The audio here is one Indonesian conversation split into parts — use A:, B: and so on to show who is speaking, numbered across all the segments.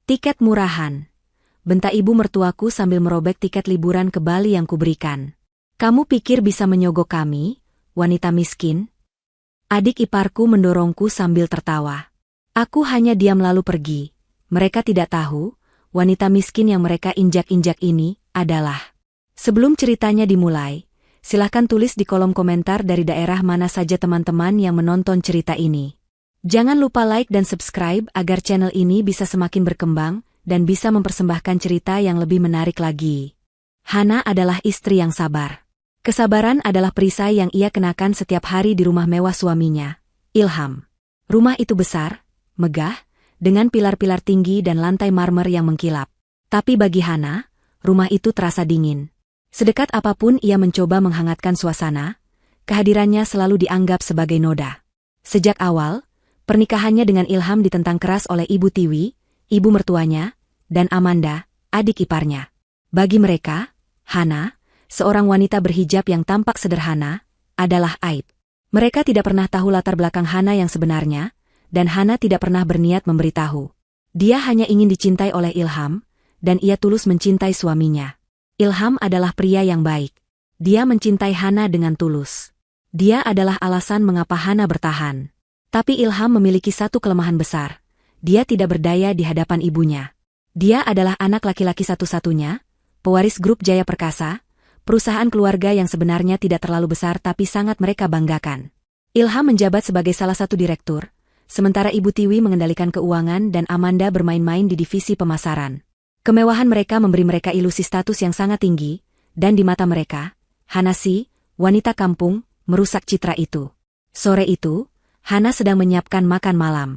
A: Tiket murahan. Bentak ibu mertuaku sambil merobek tiket liburan ke Bali yang kuberikan. Kamu pikir bisa menyogok kami, wanita miskin? Adik iparku mendorongku sambil tertawa. Aku hanya diam lalu pergi. Mereka tidak tahu, wanita miskin yang mereka injak-injak ini adalah. Sebelum ceritanya dimulai, silahkan tulis di kolom komentar dari daerah mana saja teman-teman yang menonton cerita ini. Jangan lupa like dan subscribe agar channel ini bisa semakin berkembang dan bisa mempersembahkan cerita yang lebih menarik lagi. Hana adalah istri yang sabar. Kesabaran adalah perisai yang ia kenakan setiap hari di rumah mewah suaminya, Ilham. Rumah itu besar, megah, dengan pilar-pilar tinggi dan lantai marmer yang mengkilap. Tapi bagi Hana, rumah itu terasa dingin. Sedekat apapun ia mencoba menghangatkan suasana, kehadirannya selalu dianggap sebagai noda. Sejak awal, pernikahannya dengan Ilham ditentang keras oleh Ibu Tiwi, ibu mertuanya, dan Amanda, adik iparnya. Bagi mereka, Hana, seorang wanita berhijab yang tampak sederhana, adalah aib. Mereka tidak pernah tahu latar belakang Hana yang sebenarnya, dan Hana tidak pernah berniat memberitahu. Dia hanya ingin dicintai oleh Ilham, dan ia tulus mencintai suaminya. Ilham adalah pria yang baik. Dia mencintai Hana dengan tulus. Dia adalah alasan mengapa Hana bertahan. Tapi Ilham memiliki satu kelemahan besar. Dia tidak berdaya di hadapan ibunya. Dia adalah anak laki-laki satu-satunya, pewaris grup Jaya Perkasa, perusahaan keluarga yang sebenarnya tidak terlalu besar tapi sangat mereka banggakan. Ilham menjabat sebagai salah satu direktur, sementara Ibu Tiwi mengendalikan keuangan dan Amanda bermain-main di divisi pemasaran. Kemewahan mereka memberi mereka ilusi status yang sangat tinggi, dan di mata mereka, Hana si, wanita kampung, merusak citra itu. Sore itu, Hana sedang menyiapkan makan malam.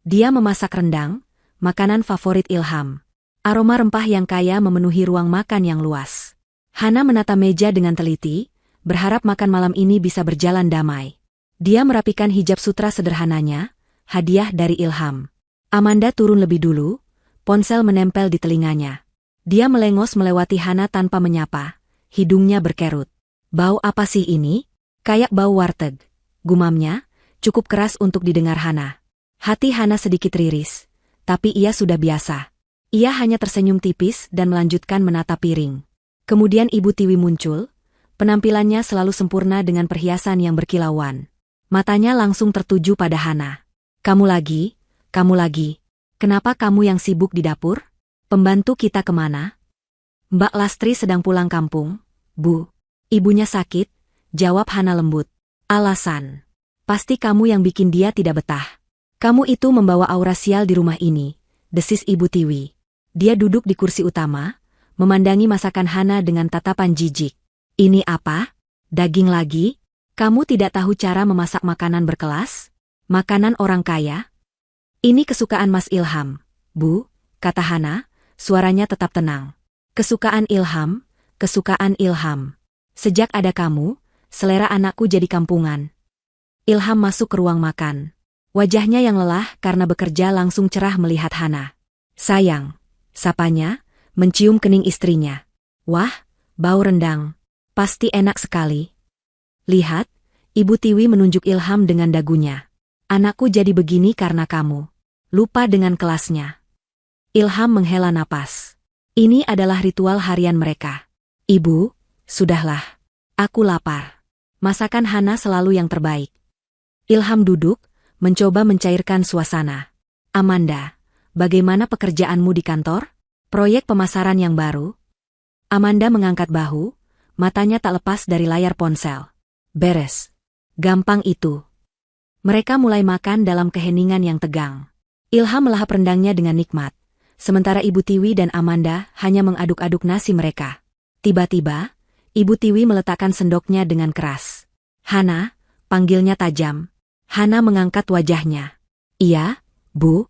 A: Dia memasak rendang, makanan favorit Ilham. Aroma rempah yang kaya memenuhi ruang makan yang luas. Hana menata meja dengan teliti, berharap makan malam ini bisa berjalan damai. Dia merapikan hijab sutra sederhananya, hadiah dari Ilham. Amanda turun lebih dulu, ponsel menempel di telinganya. Dia melengos melewati Hana tanpa menyapa, hidungnya berkerut. Bau apa sih ini? Kayak bau warteg, gumamnya, cukup keras untuk didengar Hana. Hati Hana sedikit riris, tapi ia sudah biasa. Ia hanya tersenyum tipis dan melanjutkan menata piring. Kemudian Ibu Tiwi muncul, penampilannya selalu sempurna dengan perhiasan yang berkilauan. Matanya langsung tertuju pada Hana. Kamu lagi, kenapa kamu yang sibuk di dapur? Pembantu kita kemana? Mbak Lastri sedang pulang kampung, Bu. Ibunya sakit, jawab Hana lembut. Alasan? Pasti kamu yang bikin dia tidak betah. Kamu itu membawa aura sial di rumah ini, desis Ibu Tiwi. Dia duduk di kursi utama, memandangi masakan Hana dengan tatapan jijik. Ini apa? Daging lagi? Kamu tidak tahu cara memasak makanan berkelas? Makanan orang kaya? Ini kesukaan Mas Ilham, Bu, kata Hana, suaranya tetap tenang. Kesukaan Ilham, kesukaan Ilham. Sejak ada kamu, selera anakku jadi kampungan. Ilham masuk ke ruang makan. Wajahnya yang lelah karena bekerja langsung cerah melihat Hana. Sayang, sapanya, mencium kening istrinya. Wah, bau rendang. Pasti enak sekali. Lihat, Ibu Tiwi menunjuk Ilham dengan dagunya. Anakku jadi begini karena kamu. Lupa dengan kelasnya. Ilham menghela napas. Ini adalah ritual harian mereka. Ibu, sudahlah. Aku lapar. Masakan Hana selalu yang terbaik. Ilham duduk, mencoba mencairkan suasana. Amanda, bagaimana pekerjaanmu di kantor? Proyek pemasaran yang baru? Amanda mengangkat bahu, matanya tak lepas dari layar ponsel. Beres. Gampang itu. Mereka mulai makan dalam keheningan yang tegang. Ilham melahap rendangnya dengan nikmat, sementara Ibu Tiwi dan Amanda hanya mengaduk-aduk nasi mereka. Tiba-tiba, Ibu Tiwi meletakkan sendoknya dengan keras. Hana, panggilnya tajam. Hana mengangkat wajahnya. Iya, Bu.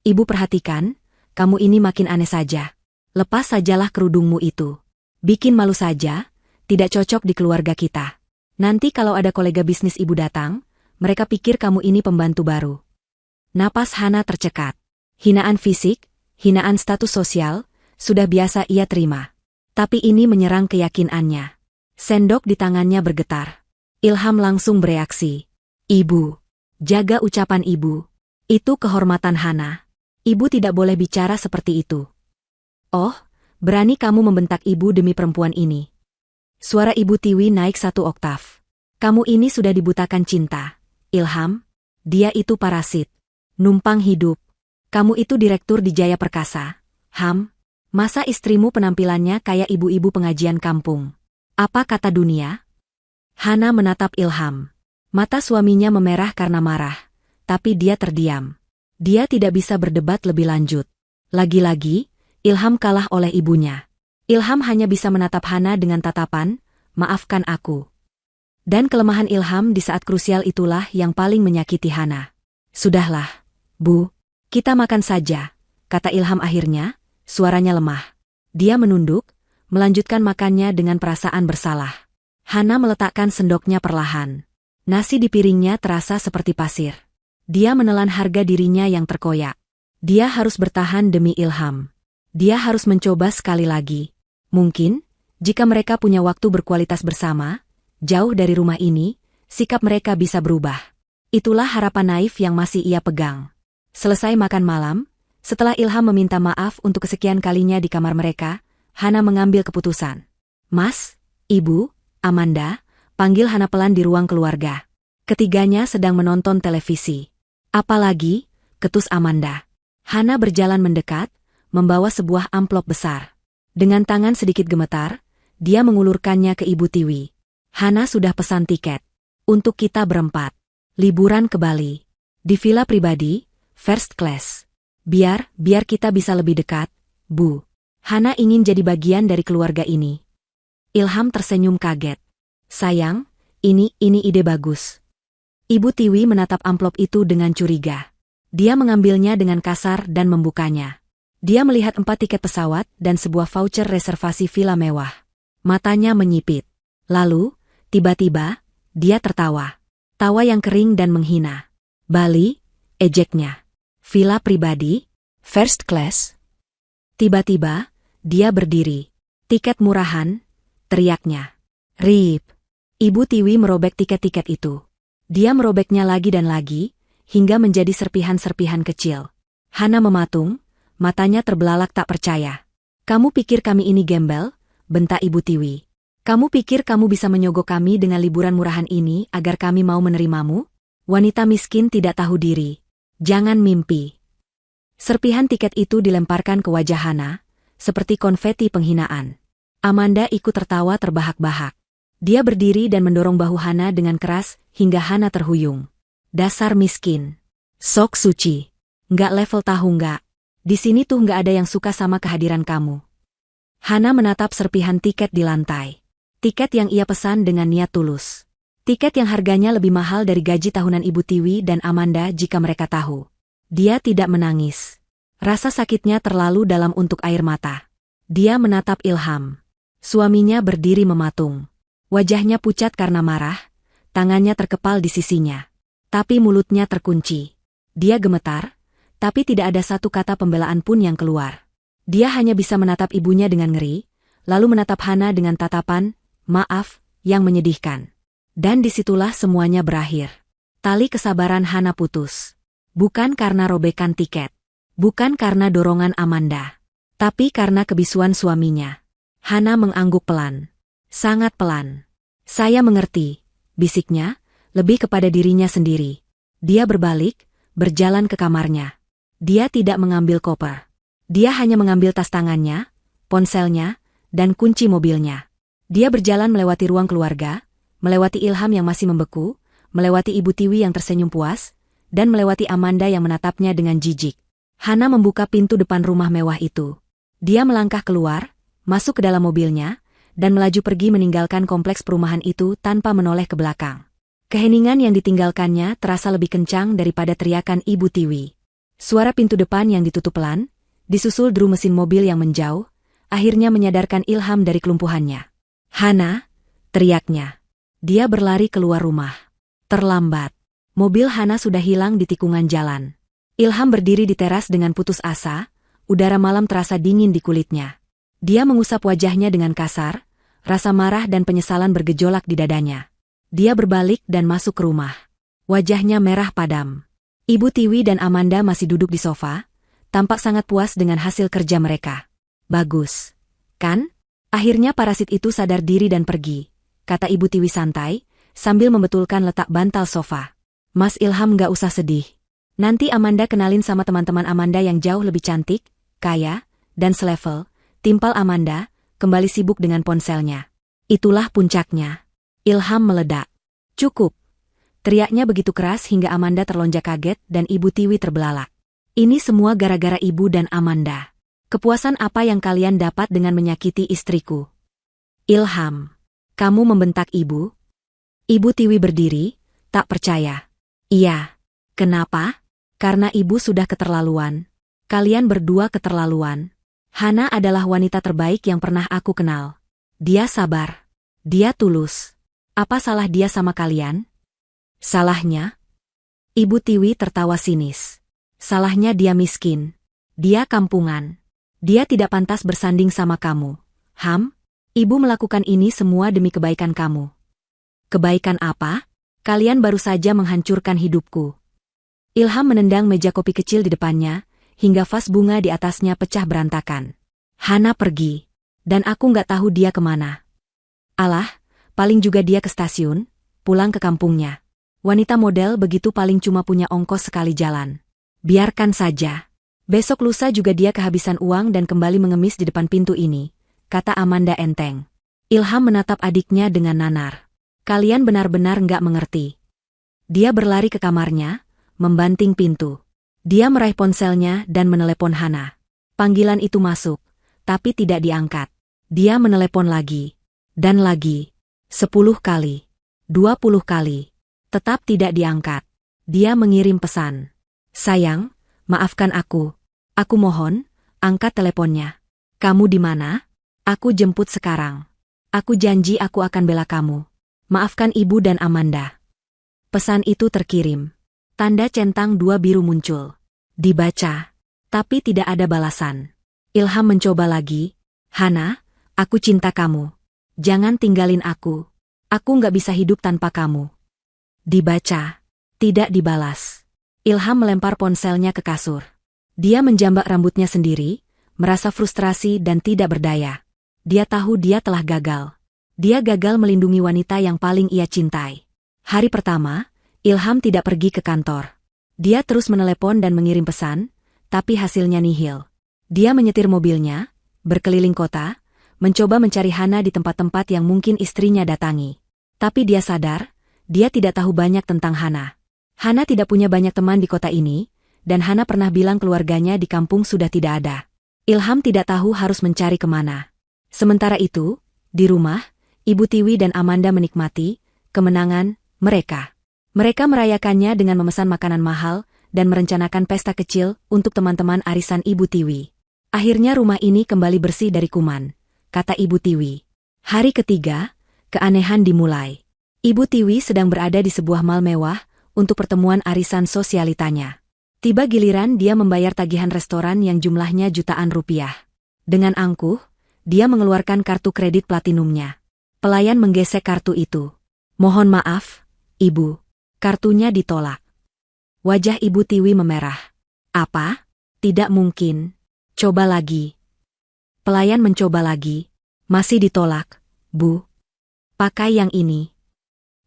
A: Ibu perhatikan, kamu ini makin aneh saja. Lepas sajalah kerudungmu itu. Bikin malu saja, tidak cocok di keluarga kita. Nanti kalau ada kolega bisnis ibu datang, mereka pikir kamu ini pembantu baru. Napas Hana tercekat. Hinaan fisik, hinaan status sosial, sudah biasa ia terima. Tapi ini menyerang keyakinannya. Sendok di tangannya bergetar. Ilham langsung bereaksi. Ibu, jaga ucapan ibu. Itu kehormatan Hana. Ibu tidak boleh bicara seperti itu. Oh, berani kamu membentak ibu demi perempuan ini. Suara Ibu Tiwi naik 1 oktav. Kamu ini sudah dibutakan cinta. Ilham, dia itu parasit. Numpang hidup. Kamu itu direktur di Jaya Perkasa. Masa istrimu penampilannya kayak ibu-ibu pengajian kampung? Apa kata dunia? Hana menatap Ilham. Mata suaminya memerah karena marah, tapi dia terdiam. Dia tidak bisa berdebat lebih lanjut. Lagi-lagi, Ilham kalah oleh ibunya. Ilham hanya bisa menatap Hana dengan tatapan, "Maafkan aku." Dan kelemahan Ilham di saat krusial itulah yang paling menyakiti Hana. "Sudahlah, Bu, kita makan saja," kata Ilham akhirnya, suaranya lemah. Dia menunduk, melanjutkan makannya dengan perasaan bersalah. Hana meletakkan sendoknya perlahan. Nasi di piringnya terasa seperti pasir. Dia menelan harga dirinya yang terkoyak. Dia harus bertahan demi Ilham. Dia harus mencoba sekali lagi. Mungkin, jika mereka punya waktu berkualitas bersama, jauh dari rumah ini, sikap mereka bisa berubah. Itulah harapan naif yang masih ia pegang. Selesai makan malam, setelah Ilham meminta maaf untuk kesekian kalinya di kamar mereka, Hana mengambil keputusan. "Mas, Ibu, Amanda," panggil Hana pelan di ruang keluarga. Ketiganya sedang menonton televisi. "Apalagi," ketus Amanda. Hana berjalan mendekat, membawa sebuah amplop besar. Dengan tangan sedikit gemetar, dia mengulurkannya ke Ibu Tiwi. "Hana sudah pesan tiket. Untuk kita berempat. Liburan ke Bali. Di villa pribadi, first class. Biar kita bisa lebih dekat, Bu. Hana ingin jadi bagian dari keluarga ini." Ilham tersenyum kaget. "Sayang, ini ide bagus." Ibu Tiwi menatap amplop itu dengan curiga. Dia mengambilnya dengan kasar dan membukanya. Dia melihat 4 tiket pesawat dan sebuah voucher reservasi villa mewah. Matanya menyipit. Lalu, tiba-tiba, dia tertawa. Tawa yang kering dan menghina. "Bali," ejeknya. "Villa pribadi? First class?" Tiba-tiba, dia berdiri. "Tiket murahan," teriaknya. "Rip." Ibu Tiwi merobek tiket-tiket itu. Dia merobeknya lagi dan lagi, hingga menjadi serpihan-serpihan kecil. Hana mematung, matanya terbelalak tak percaya. "Kamu pikir kami ini gembel?" bentak Ibu Tiwi. "Kamu pikir kamu bisa menyogok kami dengan liburan murahan ini agar kami mau menerimamu? Wanita miskin tidak tahu diri. Jangan mimpi." Serpihan tiket itu dilemparkan ke wajah Hana, seperti konfeti penghinaan. Amanda ikut tertawa terbahak-bahak. Dia berdiri dan mendorong bahu Hana dengan keras hingga Hana terhuyung. "Dasar miskin. Sok suci. Nggak level tahu nggak? Di sini tuh nggak ada yang suka sama kehadiran kamu." Hana menatap serpihan tiket di lantai. Tiket yang ia pesan dengan niat tulus. Tiket yang harganya lebih mahal dari gaji tahunan Ibu Tiwi dan Amanda jika mereka tahu. Dia tidak menangis. Rasa sakitnya terlalu dalam untuk air mata. Dia menatap Ilham. Suaminya berdiri mematung. Wajahnya pucat karena marah, tangannya terkepal di sisinya. Tapi mulutnya terkunci. Dia gemetar, tapi tidak ada satu kata pembelaan pun yang keluar. Dia hanya bisa menatap ibunya dengan ngeri, lalu menatap Hana dengan tatapan, "Maaf," yang menyedihkan. Dan disitulah semuanya berakhir. Tali kesabaran Hana putus. Bukan karena robekan tiket. Bukan karena dorongan Amanda. Tapi karena kebisuan suaminya. Hana mengangguk pelan. Sangat pelan. "Saya mengerti," bisiknya, lebih kepada dirinya sendiri. Dia berbalik, berjalan ke kamarnya. Dia tidak mengambil koper. Dia hanya mengambil tas tangannya, ponselnya, dan kunci mobilnya. Dia berjalan melewati ruang keluarga, melewati Ilham yang masih membeku, melewati Ibu Tiwi yang tersenyum puas, dan melewati Amanda yang menatapnya dengan jijik. Hana membuka pintu depan rumah mewah itu. Dia melangkah keluar, masuk ke dalam mobilnya, dan melaju pergi meninggalkan kompleks perumahan itu tanpa menoleh ke belakang. Keheningan yang ditinggalkannya terasa lebih kencang daripada teriakan Ibu Tiwi. Suara pintu depan yang ditutup pelan, disusul deru mesin mobil yang menjauh, akhirnya menyadarkan Ilham dari kelumpuhannya. "Hana!" teriaknya. Dia berlari keluar rumah. Terlambat. Mobil Hana sudah hilang di tikungan jalan. Ilham berdiri di teras dengan putus asa, udara malam terasa dingin di kulitnya. Dia mengusap wajahnya dengan kasar, rasa marah dan penyesalan bergejolak di dadanya. Dia berbalik dan masuk ke rumah. Wajahnya merah padam. Ibu Tiwi dan Amanda masih duduk di sofa, tampak sangat puas dengan hasil kerja mereka. Bagus, kan? Akhirnya parasit itu sadar diri dan pergi, kata Ibu Tiwi santai, sambil membetulkan letak bantal sofa. Mas Ilham gak usah sedih. Nanti Amanda kenalin sama teman-teman Amanda yang jauh lebih cantik, kaya, dan selevel. Timpal Amanda, kembali sibuk dengan ponselnya. Itulah puncaknya. Ilham meledak. Cukup. Teriaknya begitu keras hingga Amanda terlonjak kaget dan Ibu Tiwi terbelalak. Ini semua gara-gara Ibu dan Amanda. Kepuasan apa yang kalian dapat dengan menyakiti istriku? Ilham. Kamu membentak Ibu? Ibu Tiwi berdiri, tak percaya. Iya. Kenapa? Karena Ibu sudah keterlaluan. Kalian berdua keterlaluan. Hana adalah wanita terbaik yang pernah aku kenal. Dia sabar. Dia tulus. Apa salah dia sama kalian? Salahnya? Ibu Tiwi tertawa sinis. Salahnya dia miskin. Dia kampungan. Dia tidak pantas bersanding sama kamu. Ibu melakukan ini semua demi kebaikan kamu. Kebaikan apa? Kalian baru saja menghancurkan hidupku. Ilham menendang meja kopi kecil di depannya, hingga vas bunga di atasnya pecah berantakan. Hana pergi. Dan aku nggak tahu dia kemana. Alah, paling juga dia ke stasiun, pulang ke kampungnya. Wanita model begitu paling cuma punya ongkos sekali jalan. Biarkan saja. Besok lusa juga dia kehabisan uang dan kembali mengemis di depan pintu ini, kata Amanda enteng. Ilham menatap adiknya dengan nanar. Kalian benar-benar nggak mengerti. Dia berlari ke kamarnya, membanting pintu. Dia meraih ponselnya dan menelepon Hana. Panggilan itu masuk, tapi tidak diangkat. Dia menelepon lagi. Dan lagi. 10 kali. 20 kali. Tetap tidak diangkat. Dia mengirim pesan. Sayang, maafkan aku. Aku mohon, angkat teleponnya. Kamu di mana? Aku jemput sekarang. Aku janji aku akan bela kamu. Maafkan Ibu dan Amanda. Pesan itu terkirim. Tanda centang 2 biru muncul. Dibaca. Tapi tidak ada balasan. Ilham mencoba lagi. Hana, aku cinta kamu. Jangan tinggalin aku. Aku nggak bisa hidup tanpa kamu. Dibaca. Tidak dibalas. Ilham melempar ponselnya ke kasur. Dia menjambak rambutnya sendiri, merasa frustrasi dan tidak berdaya. Dia tahu dia telah gagal. Dia gagal melindungi wanita yang paling ia cintai. Hari pertama, Ilham tidak pergi ke kantor. Dia terus menelepon dan mengirim pesan, tapi hasilnya nihil. Dia menyetir mobilnya, berkeliling kota, mencoba mencari Hana di tempat-tempat yang mungkin istrinya datangi. Tapi dia sadar, dia tidak tahu banyak tentang Hana. Hana tidak punya banyak teman di kota ini, dan Hana pernah bilang keluarganya di kampung sudah tidak ada. Ilham tidak tahu harus mencari kemana. Sementara itu, di rumah, Ibu Tiwi dan Amanda menikmati kemenangan mereka. Mereka merayakannya dengan memesan makanan mahal dan merencanakan pesta kecil untuk teman-teman arisan Ibu Tiwi. Akhirnya rumah ini kembali bersih dari kuman, kata Ibu Tiwi. Hari ketiga, keanehan dimulai. Ibu Tiwi sedang berada di sebuah mal mewah untuk pertemuan arisan sosialitanya. Tiba giliran dia membayar tagihan restoran yang jumlahnya jutaan rupiah. Dengan angkuh, dia mengeluarkan kartu kredit platinumnya. Pelayan menggesek kartu itu. Mohon maaf, Ibu. Kartunya ditolak. Wajah Ibu Tiwi memerah. Apa? Tidak mungkin. Coba lagi. Pelayan mencoba lagi. Masih ditolak, Bu. Pakai yang ini.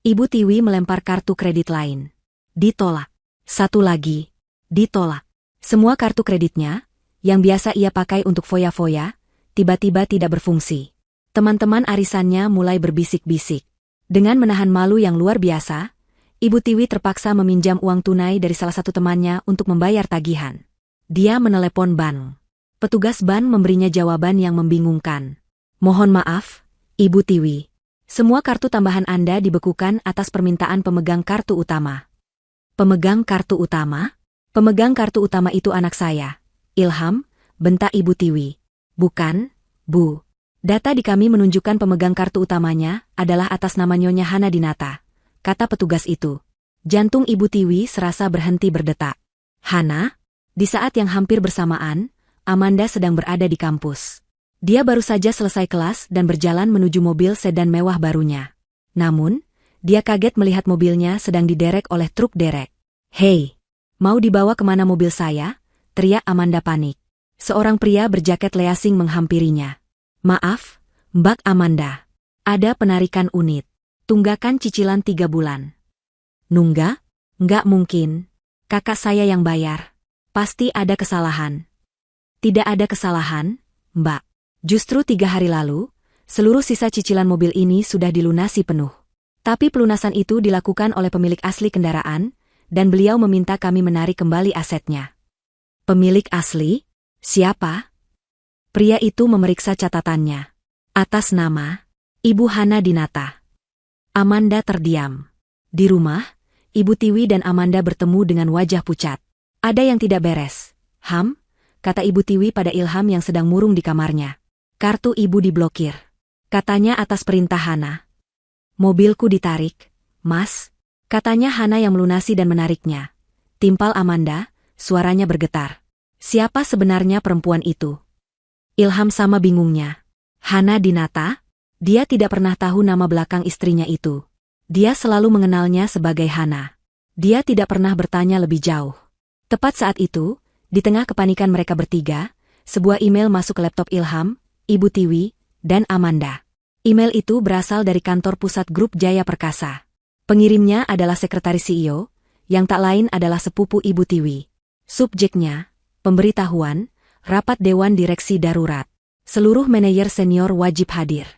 A: Ibu Tiwi melempar kartu kredit lain. Ditolak. Satu lagi. Ditolak. Semua kartu kreditnya, yang biasa ia pakai untuk foya-foya, tiba-tiba tidak berfungsi. Teman-teman arisannya mulai berbisik-bisik. Dengan menahan malu yang luar biasa, Ibu Tiwi terpaksa meminjam uang tunai dari salah satu temannya untuk membayar tagihan. Dia menelepon bank. Petugas bank memberinya jawaban yang membingungkan. Mohon maaf, Ibu Tiwi. Semua kartu tambahan Anda dibekukan atas permintaan pemegang kartu utama. Pemegang kartu utama? Pemegang kartu utama itu anak saya, Ilham, bentak Ibu Tiwi. Bukan, Bu. Data di kami menunjukkan pemegang kartu utamanya adalah atas nama Nyonya Hana Dinata, kata petugas itu. Jantung Ibu Tiwi serasa berhenti berdetak. Hana? Di saat yang hampir bersamaan, Amanda sedang berada di kampus. Dia baru saja selesai kelas dan berjalan menuju mobil sedan mewah barunya. Namun, dia kaget melihat mobilnya sedang diderek oleh truk derek. Hei, mau dibawa kemana mobil saya? teriak Amanda panik. Seorang pria berjaket leasing menghampirinya. Maaf, Mbak Amanda. Ada penarikan unit. Tunggakan cicilan 3 bulan. Nunggak? Nggak mungkin. Kakak saya yang bayar. Pasti ada kesalahan. Tidak ada kesalahan, Mbak. Justru 3 hari lalu, seluruh sisa cicilan mobil ini sudah dilunasi penuh. Tapi pelunasan itu dilakukan oleh pemilik asli kendaraan, dan beliau meminta kami menarik kembali asetnya. Pemilik asli? Siapa? Pria itu memeriksa catatannya. Atas nama Ibu Hana Dinata. Amanda terdiam. Di rumah, Ibu Tiwi dan Amanda bertemu dengan wajah pucat. Ada yang tidak beres. Kata Ibu Tiwi pada Ilham yang sedang murung di kamarnya. Kartu ibu diblokir. Katanya atas perintah Hana. Mobilku ditarik, Mas. Katanya Hana yang melunasi dan menariknya. Timpal Amanda, suaranya bergetar. Siapa sebenarnya perempuan itu? Ilham sama bingungnya. Hana Dinata? Dia tidak pernah tahu nama belakang istrinya itu. Dia selalu mengenalnya sebagai Hana. Dia tidak pernah bertanya lebih jauh. Tepat saat itu, di tengah kepanikan mereka bertiga, sebuah email masuk ke laptop Ilham, Ibu Tiwi, dan Amanda. Email itu berasal dari kantor pusat grup Jaya Perkasa. Pengirimnya adalah sekretaris CEO, yang tak lain adalah sepupu Ibu Tiwi. Subjeknya, pemberitahuan, rapat Dewan Direksi Darurat. Seluruh manajer senior wajib hadir.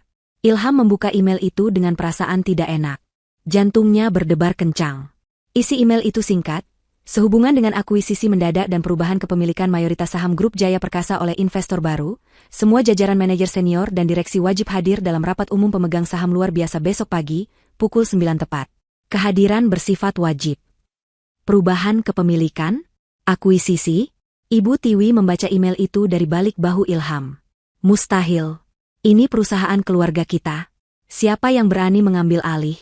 A: Ilham membuka email itu dengan perasaan tidak enak. Jantungnya berdebar kencang. Isi email itu singkat, sehubungan dengan akuisisi mendadak dan perubahan kepemilikan mayoritas saham grup Jaya Perkasa oleh investor baru, semua jajaran manajer senior dan direksi wajib hadir dalam rapat umum pemegang saham luar biasa besok pagi, pukul 9 tepat. Kehadiran bersifat wajib. Perubahan kepemilikan? Akuisisi? Ibu Tiwi membaca email itu dari balik bahu Ilham. Mustahil. Ini perusahaan keluarga kita. Siapa yang berani mengambil alih?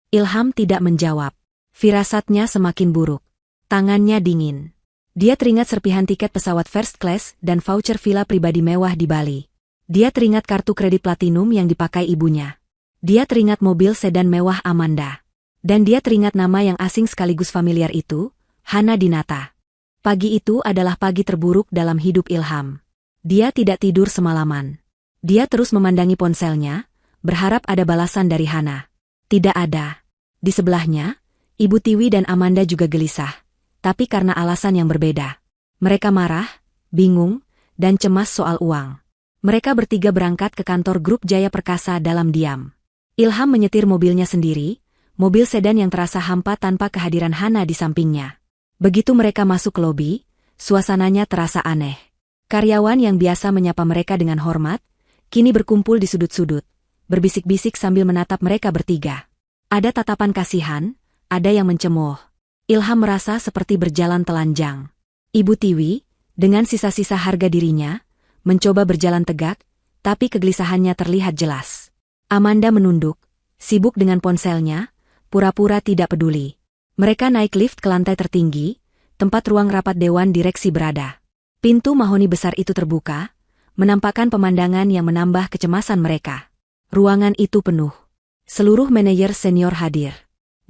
A: Ilham tidak menjawab. Firasatnya semakin buruk. Tangannya dingin. Dia teringat serpihan tiket pesawat first class dan voucher villa pribadi mewah di Bali. Dia teringat kartu kredit platinum yang dipakai ibunya. Dia teringat mobil sedan mewah Amanda. Dan dia teringat nama yang asing sekaligus familiar itu, Hana Dinata. Pagi itu adalah pagi terburuk dalam hidup Ilham. Dia tidak tidur semalaman. Dia terus memandangi ponselnya, berharap ada balasan dari Hana. Tidak ada. Di sebelahnya, Ibu Tiwi dan Amanda juga gelisah. Tapi karena alasan yang berbeda. Mereka marah, bingung, dan cemas soal uang. Mereka bertiga berangkat ke kantor grup Jaya Perkasa dalam diam. Ilham menyetir mobilnya sendiri, mobil sedan yang terasa hampa tanpa kehadiran Hana di sampingnya. Begitu mereka masuk ke lobi, suasananya terasa aneh. Karyawan yang biasa menyapa mereka dengan hormat, kini berkumpul di sudut-sudut, berbisik-bisik sambil menatap mereka bertiga. Ada tatapan kasihan, ada yang mencemooh. Ilham merasa seperti berjalan telanjang. Ibu Tiwi, dengan sisa-sisa harga dirinya, mencoba berjalan tegak, tapi kegelisahannya terlihat jelas. Amanda menunduk, sibuk dengan ponselnya, pura-pura tidak peduli. Mereka naik lift ke lantai tertinggi, tempat ruang rapat Dewan Direksi berada. Pintu mahoni besar itu terbuka, menampakkan pemandangan yang menambah kecemasan mereka. Ruangan itu penuh. Seluruh manajer senior hadir.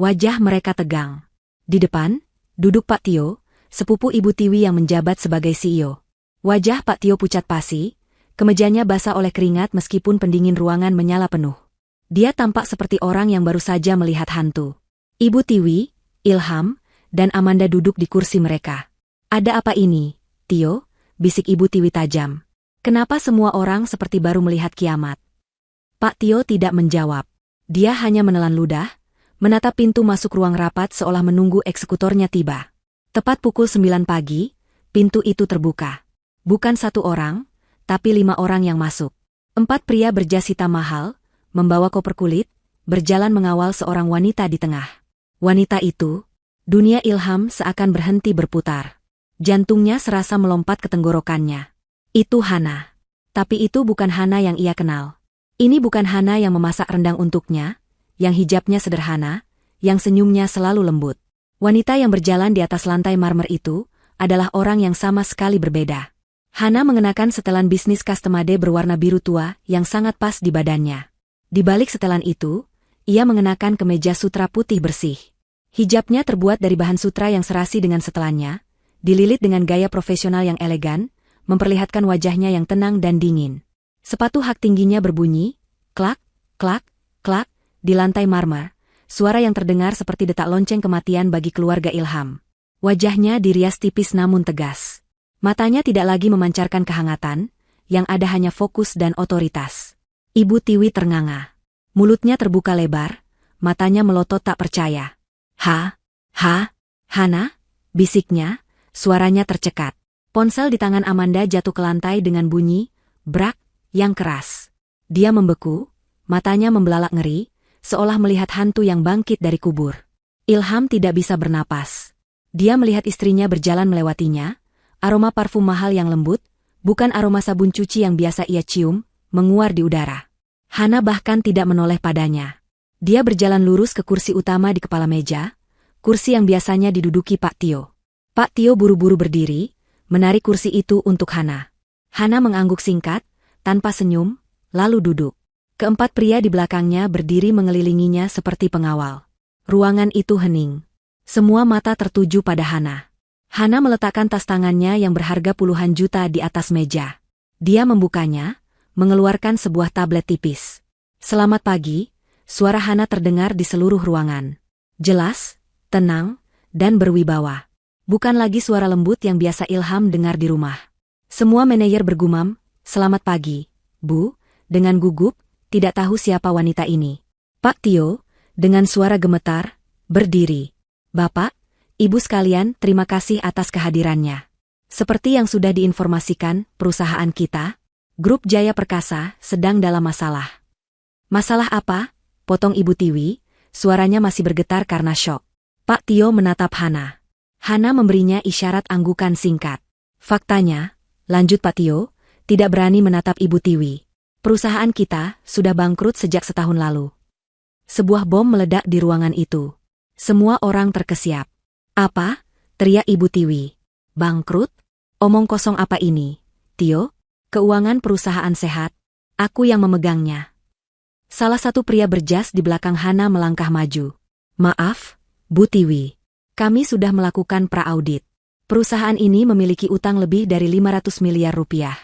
A: Wajah mereka tegang. Di depan, duduk Pak Tio, sepupu Ibu Tiwi yang menjabat sebagai CEO. Wajah Pak Tio pucat pasi, kemejanya basah oleh keringat meskipun pendingin ruangan menyala penuh. Dia tampak seperti orang yang baru saja melihat hantu. Ibu Tiwi, Ilham, dan Amanda duduk di kursi mereka. Ada apa ini, Tio? Bisik Ibu Tiwi tajam. Kenapa semua orang seperti baru melihat kiamat? Pak Tio tidak menjawab. Dia hanya menelan ludah, menatap pintu masuk ruang rapat seolah menunggu eksekutornya tiba. Tepat pukul 9 pagi, pintu itu terbuka. Bukan 1 orang, tapi 5 orang yang masuk. 4 pria berjas hitam mahal, membawa koper kulit, berjalan mengawal seorang wanita di tengah. Wanita itu, dunia Ilham seakan berhenti berputar. Jantungnya serasa melompat ke tenggorokannya. Itu Hana. Tapi itu bukan Hana yang ia kenal. Ini bukan Hana yang memasak rendang untuknya, yang hijabnya sederhana, yang senyumnya selalu lembut. Wanita yang berjalan di atas lantai marmer itu adalah orang yang sama sekali berbeda. Hana mengenakan setelan bisnis customade berwarna biru tua yang sangat pas di badannya. Di balik setelan itu, ia mengenakan kemeja sutra putih bersih. Hijabnya terbuat dari bahan sutra yang serasi dengan setelannya, dililit dengan gaya profesional yang elegan, memperlihatkan wajahnya yang tenang dan dingin. Sepatu hak tingginya berbunyi, klak, klak, klak, di lantai marmer, suara yang terdengar seperti detak lonceng kematian bagi keluarga Ilham. Wajahnya dirias tipis namun tegas. Matanya tidak lagi memancarkan kehangatan, yang ada hanya fokus dan otoritas. Ibu Tiwi ternganga. Mulutnya terbuka lebar, matanya melotot tak percaya. Hana? Bisiknya, suaranya tercekat. Ponsel di tangan Amanda jatuh ke lantai dengan bunyi, brak, yang keras. Dia membeku, matanya membelalak ngeri, seolah melihat hantu yang bangkit dari kubur. Ilham tidak bisa bernapas. Dia melihat istrinya berjalan melewatinya, aroma parfum mahal yang lembut, bukan aroma sabun cuci yang biasa ia cium, menguar di udara. Hana bahkan tidak menoleh padanya. Dia berjalan lurus ke kursi utama di kepala meja, kursi yang biasanya diduduki Pak Tio. Pak Tio buru-buru berdiri, menarik kursi itu untuk Hana. Hana mengangguk singkat, tanpa senyum, lalu duduk. Keempat pria di belakangnya berdiri mengelilinginya seperti pengawal. Ruangan itu hening. Semua mata tertuju pada Hana. Hana meletakkan tas tangannya yang berharga puluhan juta di atas meja. Dia membukanya, mengeluarkan sebuah tablet tipis. Selamat pagi, suara Hana terdengar di seluruh ruangan. Jelas, tenang, dan berwibawa. Bukan lagi suara lembut yang biasa Ilham dengar di rumah. Semua manajer bergumam, "Selamat pagi, Bu," dengan gugup, tidak tahu siapa wanita ini. Pak Tio, dengan suara gemetar, berdiri. "Bapak, Ibu sekalian, terima kasih atas kehadirannya. Seperti yang sudah diinformasikan, perusahaan kita, Grup Jaya Perkasa, sedang dalam masalah." "Masalah apa?" potong Ibu Tiwi, suaranya masih bergetar karena syok. Pak Tio menatap Hana. Hana memberinya isyarat anggukan singkat. "Faktanya," lanjut Pak Tio, tidak berani menatap Ibu Tiwi. "Perusahaan kita sudah bangkrut sejak setahun lalu." Sebuah bom meledak di ruangan itu. Semua orang terkesiap. "Apa?" teriak Ibu Tiwi. "Bangkrut? Omong kosong apa ini, Tio? Keuangan perusahaan sehat. Aku yang memegangnya." Salah satu pria berjas di belakang Hana melangkah maju. "Maaf, Bu Tiwi. Kami sudah melakukan pra-audit. Perusahaan ini memiliki utang lebih dari 500 miliar rupiah.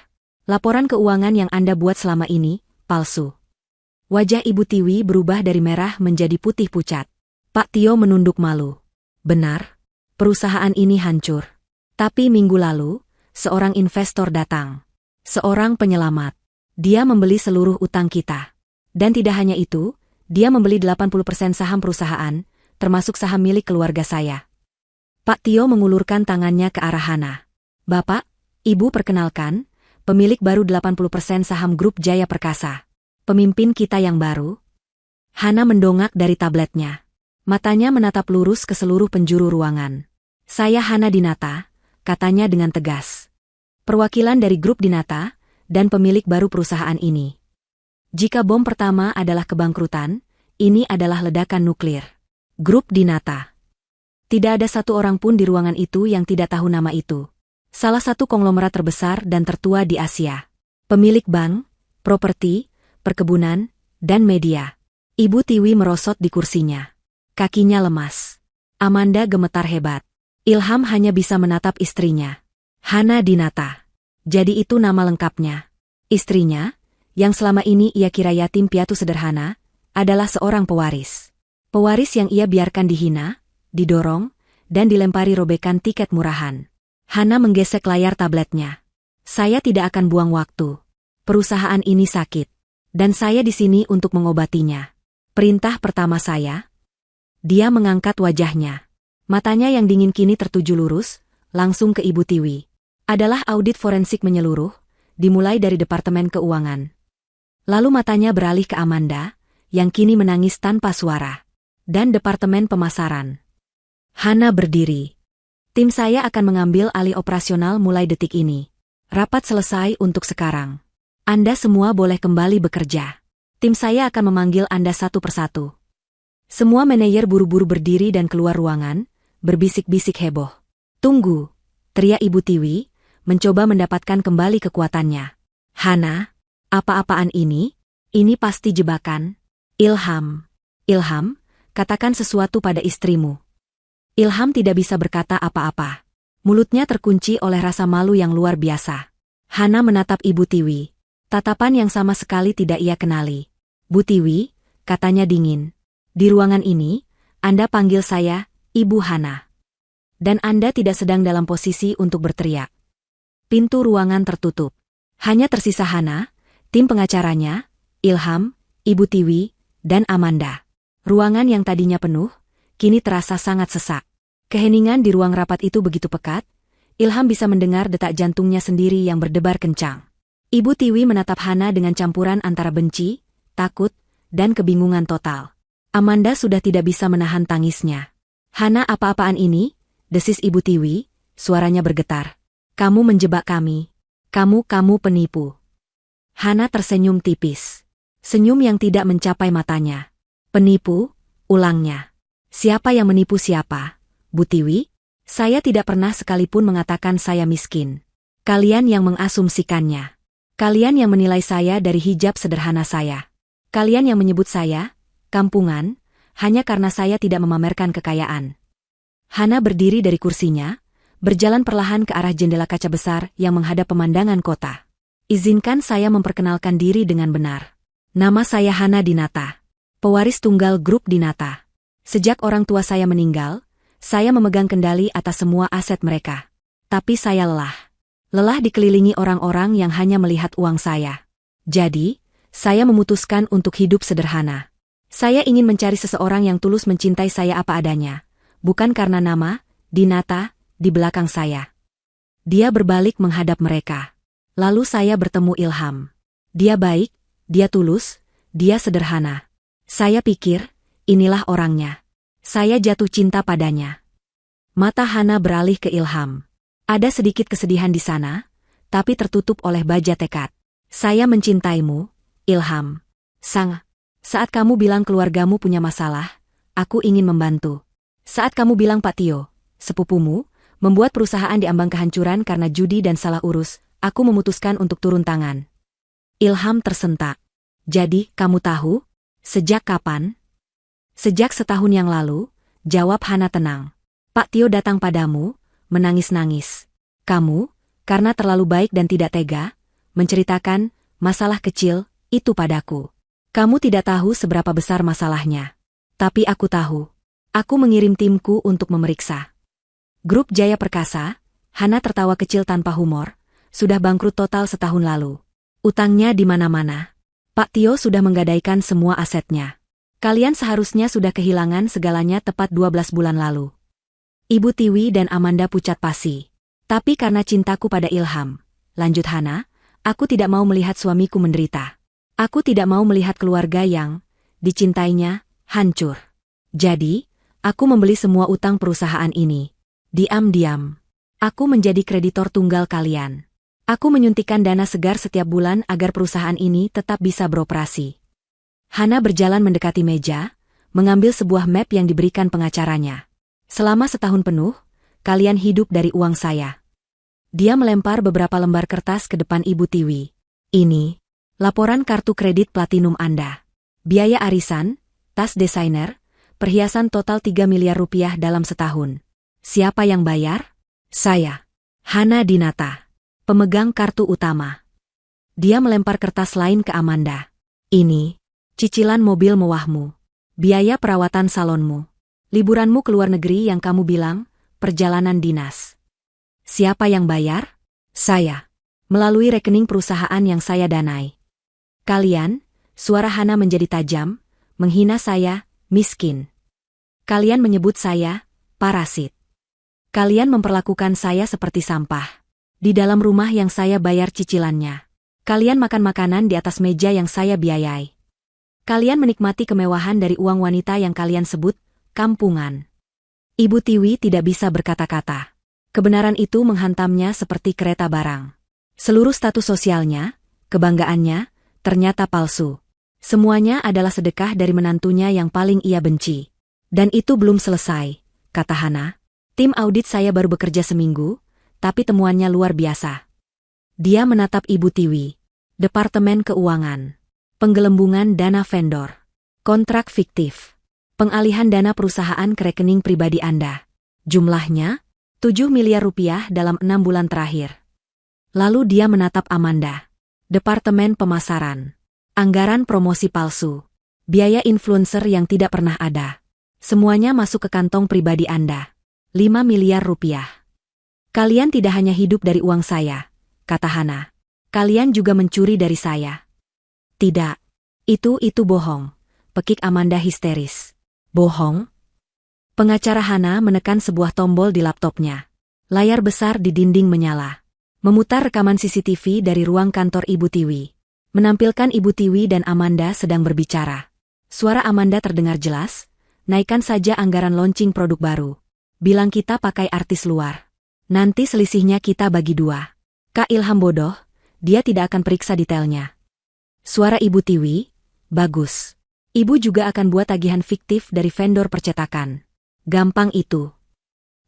A: Laporan keuangan yang Anda buat selama ini, palsu." Wajah Ibu Tiwi berubah dari merah menjadi putih pucat. Pak Tio menunduk malu. "Benar, perusahaan ini hancur. Tapi minggu lalu, seorang investor datang. Seorang penyelamat. Dia membeli seluruh utang kita. Dan tidak hanya itu, dia membeli 80% saham perusahaan, termasuk saham milik keluarga saya." Pak Tio mengulurkan tangannya ke arah Hana. "Bapak, Ibu perkenalkan, pemilik baru 80% saham Grup Jaya Perkasa. Pemimpin kita yang baru." Hana mendongak dari tabletnya. Matanya menatap lurus ke seluruh penjuru ruangan. "Saya Hana Dinata," katanya dengan tegas. "Perwakilan dari Grup Dinata, dan pemilik baru perusahaan ini. Jika bom pertama adalah kebangkrutan, ini adalah ledakan nuklir. Grup Dinata." Tidak ada satu orang pun di ruangan itu yang tidak tahu nama itu. Salah satu konglomerat terbesar dan tertua di Asia. Pemilik bank, properti, perkebunan, dan media. Ibu Tiwi merosot di kursinya. Kakinya lemas. Amanda gemetar hebat. Ilham hanya bisa menatap istrinya. Hana Dinata. Jadi itu nama lengkapnya. Istrinya, yang selama ini ia kira yatim piatu sederhana, adalah seorang pewaris. Pewaris yang ia biarkan dihina, didorong, dan dilempari robekan tiket murahan. Hana menggesek layar tabletnya. "Saya tidak akan buang waktu. Perusahaan ini sakit. Dan saya di sini untuk mengobatinya. Perintah pertama saya." Dia mengangkat wajahnya. Matanya yang dingin kini tertuju lurus, langsung ke Ibu Tiwi. Adalah audit forensik menyeluruh, dimulai dari Departemen Keuangan. Lalu matanya beralih ke Amanda, yang kini menangis tanpa suara. Dan Departemen Pemasaran. Hana berdiri. "Tim saya akan mengambil alih operasional mulai detik ini. Rapat selesai untuk sekarang. Anda semua boleh kembali bekerja. Tim saya akan memanggil Anda satu persatu." Semua manajer buru-buru berdiri dan keluar ruangan, berbisik-bisik heboh. "Tunggu," teriak Ibu Tiwi, mencoba mendapatkan kembali kekuatannya. "Hana, apa-apaan ini? Ini pasti jebakan. Ilham, katakan sesuatu pada istrimu." Ilham tidak bisa berkata apa-apa. Mulutnya terkunci oleh rasa malu yang luar biasa. Hana menatap Ibu Tiwi. Tatapan yang sama sekali tidak ia kenali. Bu Tiwi, katanya dingin. Di ruangan ini, Anda panggil saya, Ibu Hana. Dan Anda tidak sedang dalam posisi untuk berteriak. Pintu ruangan tertutup. Hanya tersisa Hana, tim pengacaranya, Ilham, Ibu Tiwi, dan Amanda. Ruangan yang tadinya penuh, kini terasa sangat sesak. Keheningan di ruang rapat itu begitu pekat, Ilham bisa mendengar detak jantungnya sendiri yang berdebar kencang. Ibu Tiwi menatap Hana dengan campuran antara benci, takut, dan kebingungan total. Amanda sudah tidak bisa menahan tangisnya. Hana, apa-apaan ini? Desis Ibu Tiwi, suaranya bergetar. Kamu menjebak kami. Kamu penipu. Hana tersenyum tipis. Senyum yang tidak mencapai matanya. Penipu, ulangnya. Siapa yang menipu siapa? Bu Tiwi? Saya tidak pernah sekalipun mengatakan saya miskin. Kalian yang mengasumsikannya. Kalian yang menilai saya dari hijab sederhana saya. Kalian yang menyebut saya, kampungan, hanya karena saya tidak memamerkan kekayaan. Hana berdiri dari kursinya, berjalan perlahan ke arah jendela kaca besar yang menghadap pemandangan kota. Izinkan saya memperkenalkan diri dengan benar. Nama saya Hana Dinata. Pewaris tunggal grup Dinata. Sejak orang tua saya meninggal, saya memegang kendali atas semua aset mereka. Tapi saya lelah. Lelah dikelilingi orang-orang yang hanya melihat uang saya. Jadi, saya memutuskan untuk hidup sederhana. Saya ingin mencari seseorang yang tulus mencintai saya apa adanya. Bukan karena nama, Dinata, di belakang saya. Dia berbalik menghadap mereka. Lalu saya bertemu Ilham. Dia baik, dia tulus, dia sederhana. Saya pikir, inilah orangnya. Saya jatuh cinta padanya. Mata Hana beralih ke Ilham. Ada sedikit kesedihan di sana, tapi tertutup oleh baja tekad. Saya mencintaimu, Ilham. Saat kamu bilang keluargamu punya masalah, aku ingin membantu. Saat kamu bilang Pak Tio, sepupumu, membuat perusahaan diambang kehancuran karena judi dan salah urus, aku memutuskan untuk turun tangan. Ilham tersentak. Jadi, kamu tahu? Sejak kapan? Sejak setahun yang lalu, jawab Hana tenang. Pak Tio datang padamu, menangis-nangis. Kamu, karena terlalu baik dan tidak tega, menceritakan masalah kecil itu padaku. Kamu tidak tahu seberapa besar masalahnya. Tapi aku tahu. Aku mengirim timku untuk memeriksa. Grup Jaya Perkasa, Hana tertawa kecil tanpa humor, sudah bangkrut total setahun lalu. Utangnya di mana-mana. Pak Tio sudah menggadaikan semua asetnya. Kalian seharusnya sudah kehilangan segalanya tepat 12 bulan lalu. Ibu Tiwi dan Amanda pucat pasi. Tapi karena cintaku pada Ilham, lanjut Hana, aku tidak mau melihat suamiku menderita. Aku tidak mau melihat keluarga yang dicintainya hancur. Jadi, aku membeli semua utang perusahaan ini. Diam-diam. Aku menjadi kreditor tunggal kalian. Aku menyuntikkan dana segar setiap bulan agar perusahaan ini tetap bisa beroperasi. Hana berjalan mendekati meja, mengambil sebuah map yang diberikan pengacaranya. Selama setahun penuh, kalian hidup dari uang saya. Dia melempar beberapa lembar kertas ke depan Ibu Tiwi. Ini, laporan kartu kredit platinum Anda. Biaya arisan, tas desainer, perhiasan total 3 miliar rupiah dalam setahun. Siapa yang bayar? Saya. Hana Dinata. Pemegang kartu utama. Dia melempar kertas lain ke Amanda. Ini, cicilan mobil mewahmu. Biaya perawatan salonmu. Liburanmu ke luar negeri yang kamu bilang, perjalanan dinas. Siapa yang bayar? Saya. Melalui rekening perusahaan yang saya danai. Kalian, suara Hana menjadi tajam, menghina saya, miskin. Kalian menyebut saya, parasit. Kalian memperlakukan saya seperti sampah. Di dalam rumah yang saya bayar cicilannya. Kalian makan makanan di atas meja yang saya biayai. Kalian menikmati kemewahan dari uang wanita yang kalian sebut kampungan. Ibu Tiwi tidak bisa berkata-kata. Kebenaran itu menghantamnya seperti kereta barang. Seluruh status sosialnya, kebanggaannya, ternyata palsu. Semuanya adalah sedekah dari menantunya yang paling ia benci. Dan itu belum selesai, kata Hana. Tim audit saya baru bekerja seminggu, tapi temuannya luar biasa. Dia menatap Ibu Tiwi. Departemen Keuangan. Penggelembungan dana vendor. Kontrak fiktif. Pengalihan dana perusahaan ke rekening pribadi Anda. Jumlahnya, 7 miliar rupiah dalam 6 bulan terakhir. Lalu dia menatap Amanda. Departemen pemasaran. Anggaran promosi palsu. Biaya influencer yang tidak pernah ada. Semuanya masuk ke kantong pribadi Anda. 5 miliar rupiah. Kalian tidak hanya hidup dari uang saya, kata Hana. Kalian juga mencuri dari saya. Tidak. Itu bohong. Pekik Amanda histeris. Bohong? Pengacara Hana menekan sebuah tombol di laptopnya. Layar besar di dinding menyala. Memutar rekaman CCTV dari ruang kantor Ibu Tiwi. Menampilkan Ibu Tiwi dan Amanda sedang berbicara. Suara Amanda terdengar jelas. Naikkan saja anggaran launching produk baru. Bilang kita pakai artis luar. Nanti selisihnya kita bagi 2. Kak Ilham bodoh, dia tidak akan periksa detailnya. Suara Ibu Tiwi, bagus. Ibu juga akan buat tagihan fiktif dari vendor percetakan. Gampang itu.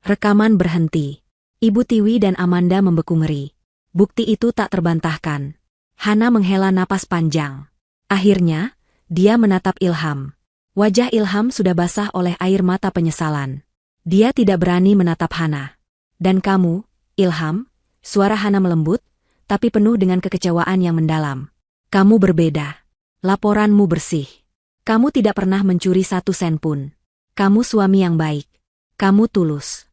A: Rekaman berhenti. Ibu Tiwi dan Amanda membeku ngeri. Bukti itu tak terbantahkan. Hana menghela napas panjang. Akhirnya, dia menatap Ilham. Wajah Ilham sudah basah oleh air mata penyesalan. Dia tidak berani menatap Hana. Dan kamu, Ilham, suara Hana melembut, tapi penuh dengan kekecewaan yang mendalam. Kamu berbeda. Laporanmu bersih. Kamu tidak pernah mencuri 1 sen pun. Kamu suami yang baik. Kamu tulus.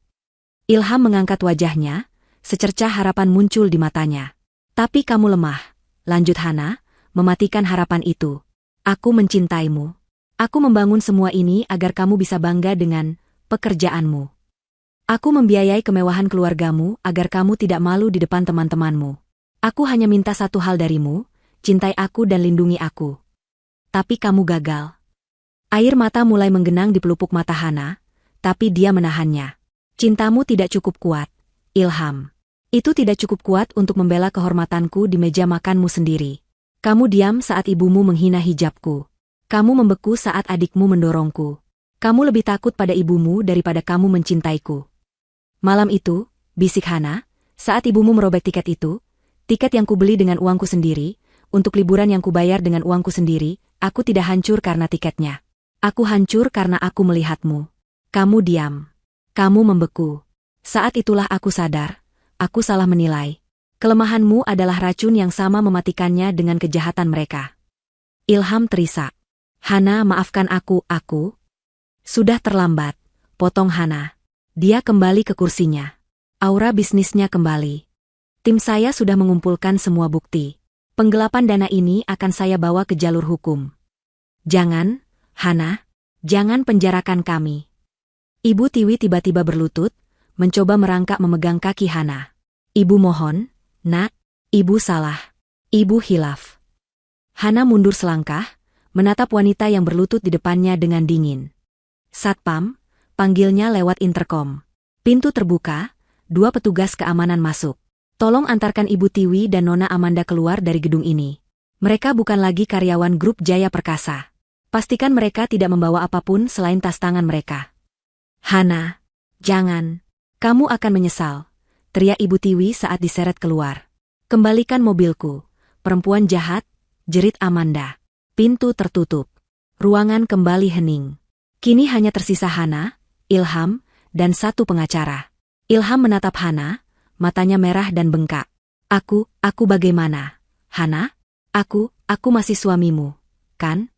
A: Ilham mengangkat wajahnya, secercah harapan muncul di matanya. Tapi kamu lemah, lanjut Hana, mematikan harapan itu. Aku mencintaimu. Aku membangun semua ini agar kamu bisa bangga dengan pekerjaanmu. Aku membiayai kemewahan keluargamu agar kamu tidak malu di depan teman-temanmu. Aku hanya minta satu hal darimu, cintai aku dan lindungi aku. Tapi kamu gagal. Air mata mulai menggenang di pelupuk mata Hana, tapi dia menahannya. Cintamu tidak cukup kuat, Ilham. Itu tidak cukup kuat untuk membela kehormatanku di meja makanmu sendiri. Kamu diam saat ibumu menghina hijabku. Kamu membeku saat adikmu mendorongku. Kamu lebih takut pada ibumu daripada kamu mencintaiku. Malam itu, bisik Hana, saat ibumu merobek tiket itu, tiket yang kubeli dengan uangku sendiri, untuk liburan yang kubayar dengan uangku sendiri, aku tidak hancur karena tiketnya. Aku hancur karena aku melihatmu. Kamu diam. Kamu membeku. Saat itulah aku sadar, aku salah menilai. Kelemahanmu adalah racun yang sama mematikannya dengan kejahatan mereka. Ilham terisak. Hana, maafkan aku. Sudah terlambat, potong Hana. Dia kembali ke kursinya. Aura bisnisnya kembali. Tim saya sudah mengumpulkan semua bukti. Penggelapan dana ini akan saya bawa ke jalur hukum. Jangan, Hana, jangan penjarakan kami. Ibu Tiwi tiba-tiba berlutut, mencoba merangkak memegang kaki Hana. Ibu mohon, nak, ibu salah. Ibu hilaf. Hana mundur selangkah, menatap wanita yang berlutut di depannya dengan dingin. Satpam, panggilnya lewat interkom. Pintu terbuka, 2 petugas keamanan masuk. Tolong antarkan Ibu Tiwi dan Nona Amanda keluar dari gedung ini. Mereka bukan lagi karyawan grup Jaya Perkasa. Pastikan mereka tidak membawa apapun selain tas tangan mereka. Hana, jangan. Kamu akan menyesal, teriak Ibu Tiwi saat diseret keluar. Kembalikan mobilku, perempuan jahat, jerit Amanda. Pintu tertutup. Ruangan kembali hening. Kini hanya tersisa Hana, Ilham, dan 1 pengacara. Ilham menatap Hana, matanya merah dan bengkak. Aku bagaimana? Hana? Aku masih suamimu, kan?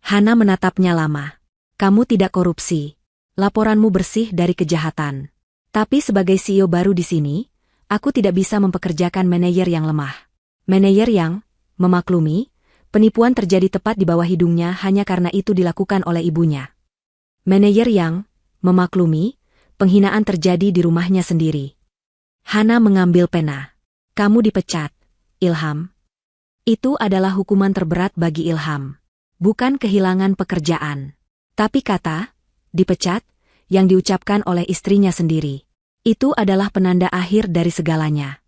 A: Hana menatapnya lama. Kamu tidak korupsi. Laporanmu bersih dari kejahatan. Tapi sebagai CEO baru di sini, aku tidak bisa mempekerjakan manajer yang lemah. Manajer yang memaklumi, penipuan terjadi tepat di bawah hidungnya hanya karena itu dilakukan oleh ibunya. Manajer yang memaklumi, penghinaan terjadi di rumahnya sendiri. Hana mengambil pena. Kamu dipecat, Ilham. Itu adalah hukuman terberat bagi Ilham. Bukan kehilangan pekerjaan. Tapi kata, dipecat, yang diucapkan oleh istrinya sendiri. Itu adalah penanda akhir dari segalanya.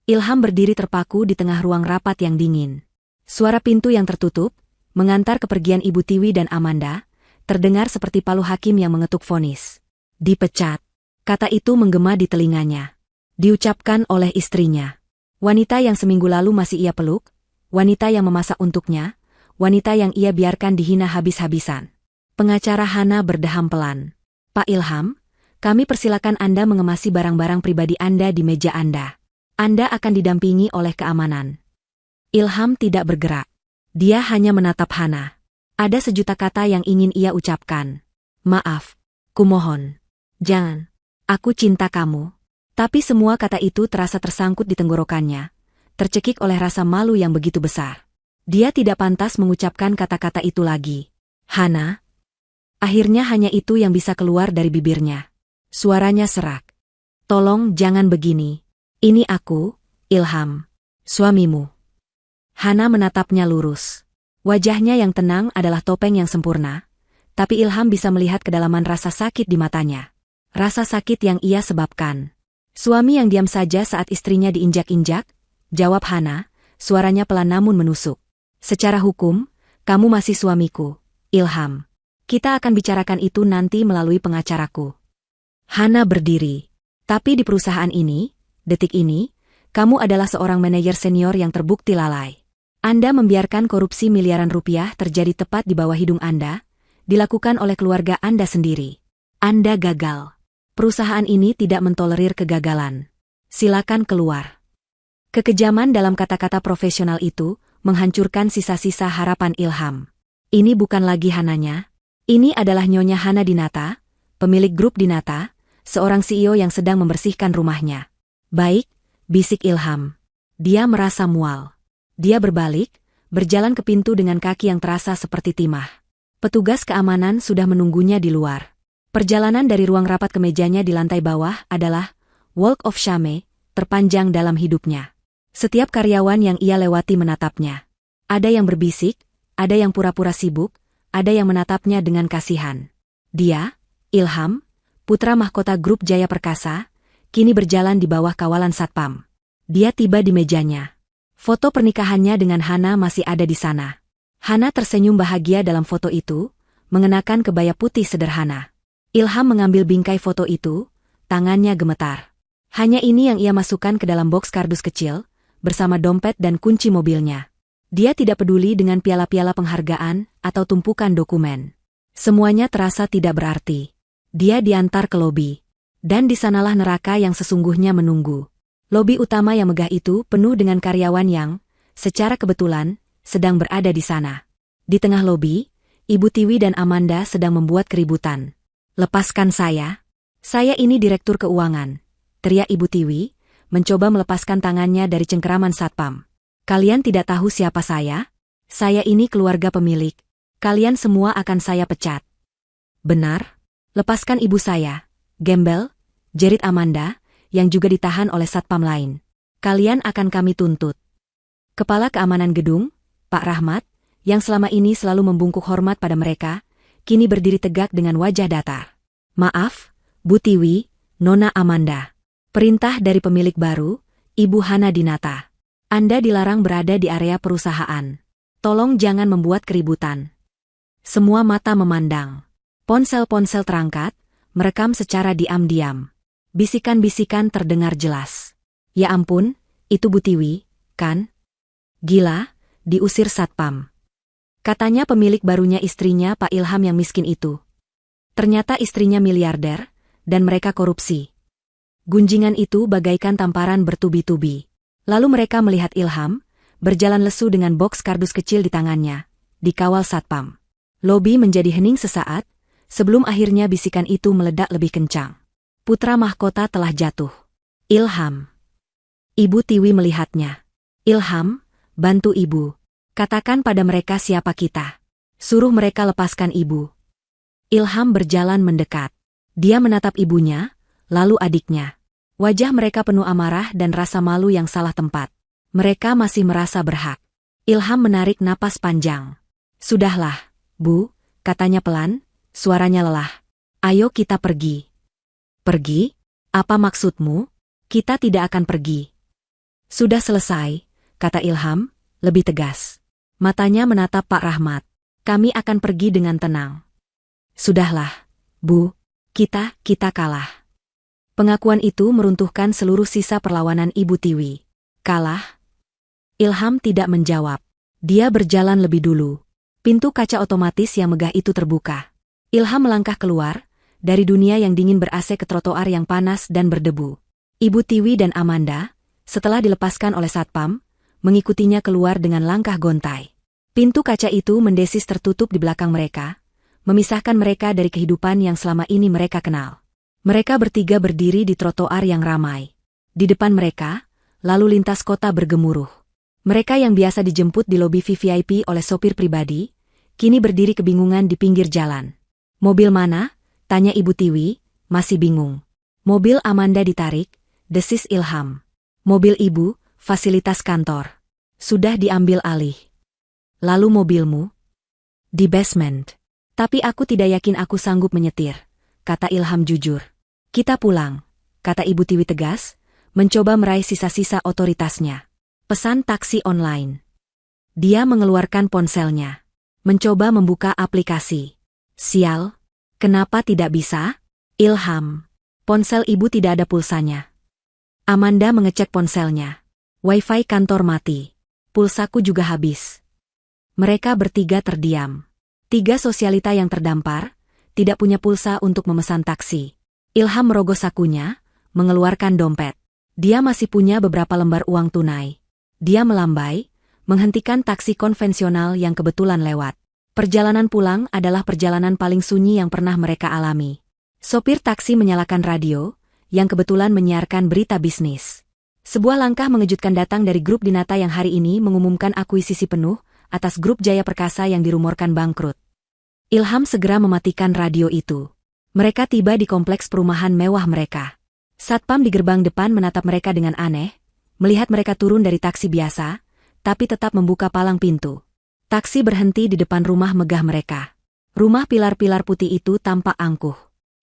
A: Ilham berdiri terpaku di tengah ruang rapat yang dingin. Suara pintu yang tertutup, mengantar kepergian Ibu Tiwi dan Amanda, terdengar seperti palu hakim yang mengetuk vonis. Dipecat. Kata itu menggema di telinganya. Diucapkan oleh istrinya. Wanita yang seminggu lalu masih ia peluk, wanita yang memasak untuknya, wanita yang ia biarkan dihina habis-habisan. Pengacara Hana berdeham pelan. Pak Ilham, Kami persilakan Anda mengemasi barang-barang pribadi Anda di meja Anda. Anda akan didampingi oleh keamanan. Ilham tidak bergerak. Dia hanya menatap Hana. Ada sejuta kata yang ingin ia ucapkan. Maaf. Kumohon. Jangan. Aku cinta kamu. Tapi semua kata itu terasa tersangkut di tenggorokannya. Tercekik oleh rasa malu yang begitu besar. Dia tidak pantas mengucapkan kata-kata itu lagi. Hana. Akhirnya hanya itu yang bisa keluar dari bibirnya. Suaranya serak. Tolong jangan begini. Ini aku, Ilham. Suamimu. Hana menatapnya lurus. Wajahnya yang tenang adalah topeng yang sempurna. Tapi Ilham bisa melihat kedalaman rasa sakit di matanya. Rasa sakit yang ia sebabkan. Suami yang diam saja saat istrinya diinjak-injak? Jawab Hana, suaranya pelan namun menusuk. Secara hukum, kamu masih suamiku, Ilham. Kita akan bicarakan itu nanti melalui pengacaraku. Hana berdiri. Tapi di perusahaan ini, detik ini, kamu adalah seorang manajer senior yang terbukti lalai. Anda membiarkan korupsi miliaran rupiah terjadi tepat di bawah hidung Anda, dilakukan oleh keluarga Anda sendiri. Anda gagal. Perusahaan ini tidak mentolerir kegagalan. Silakan keluar. Kekejaman dalam kata-kata profesional itu menghancurkan sisa-sisa harapan Ilham. Ini bukan lagi Hananya. Ini adalah Nyonya Hana Dinata, pemilik grup Dinata, seorang CEO yang sedang membersihkan rumahnya. Baik, bisik Ilham. Dia merasa mual. Dia berbalik, berjalan ke pintu dengan kaki yang terasa seperti timah. Petugas keamanan sudah menunggunya di luar. Perjalanan dari ruang rapat ke mejanya di lantai bawah adalah Walk of Shame, terpanjang dalam hidupnya. Setiap karyawan yang ia lewati menatapnya. Ada yang berbisik, ada yang pura-pura sibuk, ada yang menatapnya dengan kasihan. Dia, Ilham, putra mahkota grup Jaya Perkasa, kini berjalan di bawah kawalan satpam. Dia tiba di mejanya. Foto pernikahannya dengan Hana masih ada di sana. Hana tersenyum bahagia dalam foto itu, mengenakan kebaya putih sederhana. Ilham mengambil bingkai foto itu, tangannya gemetar. Hanya ini yang ia masukkan ke dalam boks kardus kecil, bersama dompet dan kunci mobilnya. Dia tidak peduli dengan piala-piala penghargaan atau tumpukan dokumen. Semuanya terasa tidak berarti. Dia diantar ke lobi. Dan di sanalah neraka yang sesungguhnya menunggu. Lobi utama yang megah itu penuh dengan karyawan yang, secara kebetulan, sedang berada di sana. Di tengah lobi, Ibu Tiwi dan Amanda sedang membuat keributan. Lepaskan saya. Saya ini direktur keuangan, teriak Ibu Tiwi, mencoba melepaskan tangannya dari cengkeraman satpam. Kalian tidak tahu siapa saya? Saya ini keluarga pemilik. Kalian semua akan saya pecat. Benar? Lepaskan ibu saya. Gembel, jerit Amanda, yang juga ditahan oleh satpam lain. Kalian akan kami tuntut. Kepala keamanan gedung, Pak Rahmat, yang selama ini selalu membungkuk hormat pada mereka, kini berdiri tegak dengan wajah datar. Maaf, Bu Tiwi, Nona Amanda. Perintah dari pemilik baru, Ibu Hana Dinata. Anda dilarang berada di area perusahaan. Tolong jangan membuat keributan. Semua mata memandang. Ponsel-ponsel terangkat, merekam secara diam-diam. Bisikan-bisikan terdengar jelas. Ya ampun, itu Bu Tiwi, kan? Gila, diusir satpam. Katanya pemilik barunya istrinya Pak Ilham yang miskin itu. Ternyata istrinya miliarder, dan mereka korupsi. Gunjingan itu bagaikan tamparan bertubi-tubi. Lalu mereka melihat Ilham, berjalan lesu dengan boks kardus kecil di tangannya, dikawal satpam. Lobi menjadi hening sesaat, sebelum akhirnya bisikan itu meledak lebih kencang. Putra mahkota telah jatuh. Ilham. Ibu Tiwi melihatnya. Ilham, bantu ibu. Katakan pada mereka siapa kita. Suruh mereka lepaskan ibu. Ilham berjalan mendekat. Dia menatap ibunya, lalu adiknya. Wajah mereka penuh amarah dan rasa malu yang salah tempat. Mereka masih merasa berhak. Ilham menarik napas panjang. Sudahlah, Bu, katanya pelan, suaranya lelah. Ayo kita pergi. Pergi? Apa maksudmu? Kita tidak akan pergi. Sudah selesai, kata Ilham, lebih tegas. Matanya menatap Pak Rahmat. Kami akan pergi dengan tenang. Sudahlah, Bu, kita kalah. Pengakuan itu meruntuhkan seluruh sisa perlawanan Ibu Tiwi. Kalah? Ilham tidak menjawab. Dia berjalan lebih dulu. Pintu kaca otomatis yang megah itu terbuka. Ilham melangkah keluar, Dari dunia yang dingin ber-AC ke trotoar yang panas dan berdebu. Ibu Tiwi dan Amanda, setelah dilepaskan oleh satpam, mengikutinya keluar dengan langkah gontai. Pintu kaca itu mendesis tertutup di belakang mereka, memisahkan mereka dari kehidupan yang selama ini mereka kenal. Mereka bertiga berdiri di trotoar yang ramai. Di depan mereka, lalu lintas kota bergemuruh. Mereka yang biasa dijemput di lobi VVIP oleh sopir pribadi, kini berdiri kebingungan di pinggir jalan. Mobil mana? Tanya Ibu Tiwi, masih bingung. Mobil Amanda ditarik, desis Ilham. Mobil ibu, fasilitas kantor. Sudah diambil alih. Lalu mobilmu? Di basement. Tapi aku tidak yakin aku sanggup menyetir, kata Ilham jujur. Kita pulang, kata Ibu Tiwi tegas, mencoba meraih sisa-sisa otoritasnya. Pesan taksi online. Dia mengeluarkan ponselnya. Mencoba membuka aplikasi. Sial. Kenapa tidak bisa? Ilham. Ponsel ibu tidak ada pulsanya. Amanda mengecek ponselnya. Wifi kantor mati. Pulsaku juga habis. Mereka bertiga terdiam. Tiga sosialita yang terdampar, tidak punya pulsa untuk memesan taksi. Ilham merogoh sakunya, mengeluarkan dompet. Dia masih punya beberapa lembar uang tunai. Dia melambai, menghentikan taksi konvensional yang kebetulan lewat. Perjalanan pulang adalah perjalanan paling sunyi yang pernah mereka alami. Sopir taksi menyalakan radio, yang kebetulan menyiarkan berita bisnis. Sebuah langkah mengejutkan datang dari grup Dinata yang hari ini mengumumkan akuisisi penuh atas grup Jaya Perkasa yang dirumorkan bangkrut. Ilham segera mematikan radio itu. Mereka tiba di kompleks perumahan mewah mereka. Satpam di gerbang depan menatap mereka dengan aneh, melihat mereka turun dari taksi biasa, tapi tetap membuka palang pintu. Taksi berhenti di depan rumah megah mereka. Rumah pilar-pilar putih itu tampak angkuh.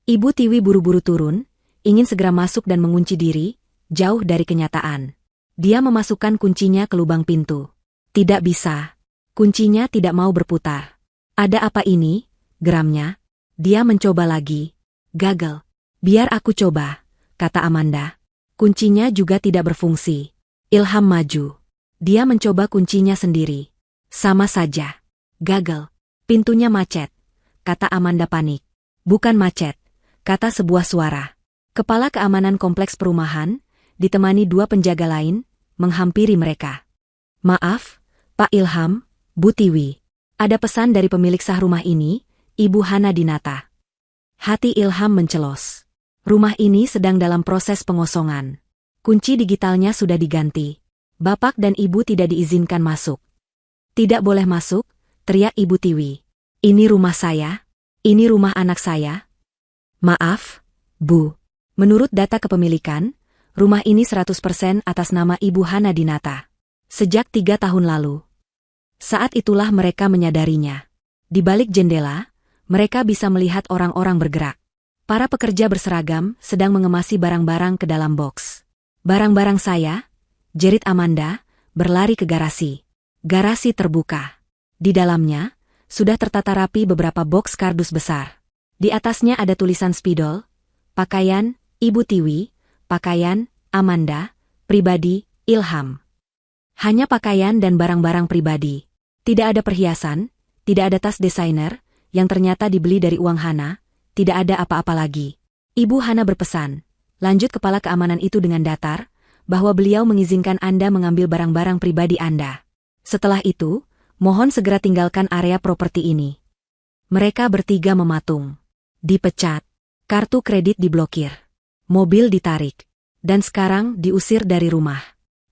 A: Ibu Tiwi buru-buru turun, ingin segera masuk dan mengunci diri, jauh dari kenyataan. Dia memasukkan kuncinya ke lubang pintu. Tidak bisa. Kuncinya tidak mau berputar. Ada apa ini? Geramnya. Dia mencoba lagi. Gagal. Biar aku coba, kata Amanda. Kuncinya juga tidak berfungsi. Ilham maju. Dia mencoba kuncinya sendiri. Sama saja. Gagal. Pintunya macet, kata Amanda panik. Bukan macet, kata sebuah suara. Kepala keamanan kompleks perumahan, ditemani dua penjaga lain, menghampiri mereka. Maaf, Pak Ilham, Bu Tiwi. Ada pesan dari pemilik sah rumah ini, Ibu Hana Dinata. Hati Ilham mencelos. Rumah ini sedang dalam proses pengosongan. Kunci digitalnya sudah diganti. Bapak dan Ibu tidak diizinkan masuk. Tidak boleh masuk, teriak Ibu Tiwi. Ini rumah saya. Ini rumah anak saya. Maaf, Bu. Menurut data kepemilikan, rumah ini 100% atas nama Ibu Hana Dinata. Sejak 3 tahun lalu. Saat itulah mereka menyadarinya. Di balik jendela, mereka bisa melihat orang-orang bergerak. Para pekerja berseragam sedang mengemasi barang-barang ke dalam box. Barang-barang saya, jerit Amanda, berlari ke garasi. Garasi terbuka. Di dalamnya, sudah tertata rapi beberapa boks kardus besar. Di atasnya ada tulisan spidol, pakaian, Ibu Tiwi, pakaian, Amanda, pribadi, Ilham. Hanya pakaian dan barang-barang pribadi. Tidak ada perhiasan, tidak ada tas desainer, yang ternyata dibeli dari uang Hana, tidak ada apa-apa lagi. Ibu Hana berpesan, lanjut kepala keamanan itu dengan datar, bahwa beliau mengizinkan Anda mengambil barang-barang pribadi Anda. Setelah itu, mohon segera tinggalkan area properti ini. Mereka bertiga mematung. Dipecat. Kartu kredit diblokir. Mobil ditarik. Dan sekarang diusir dari rumah.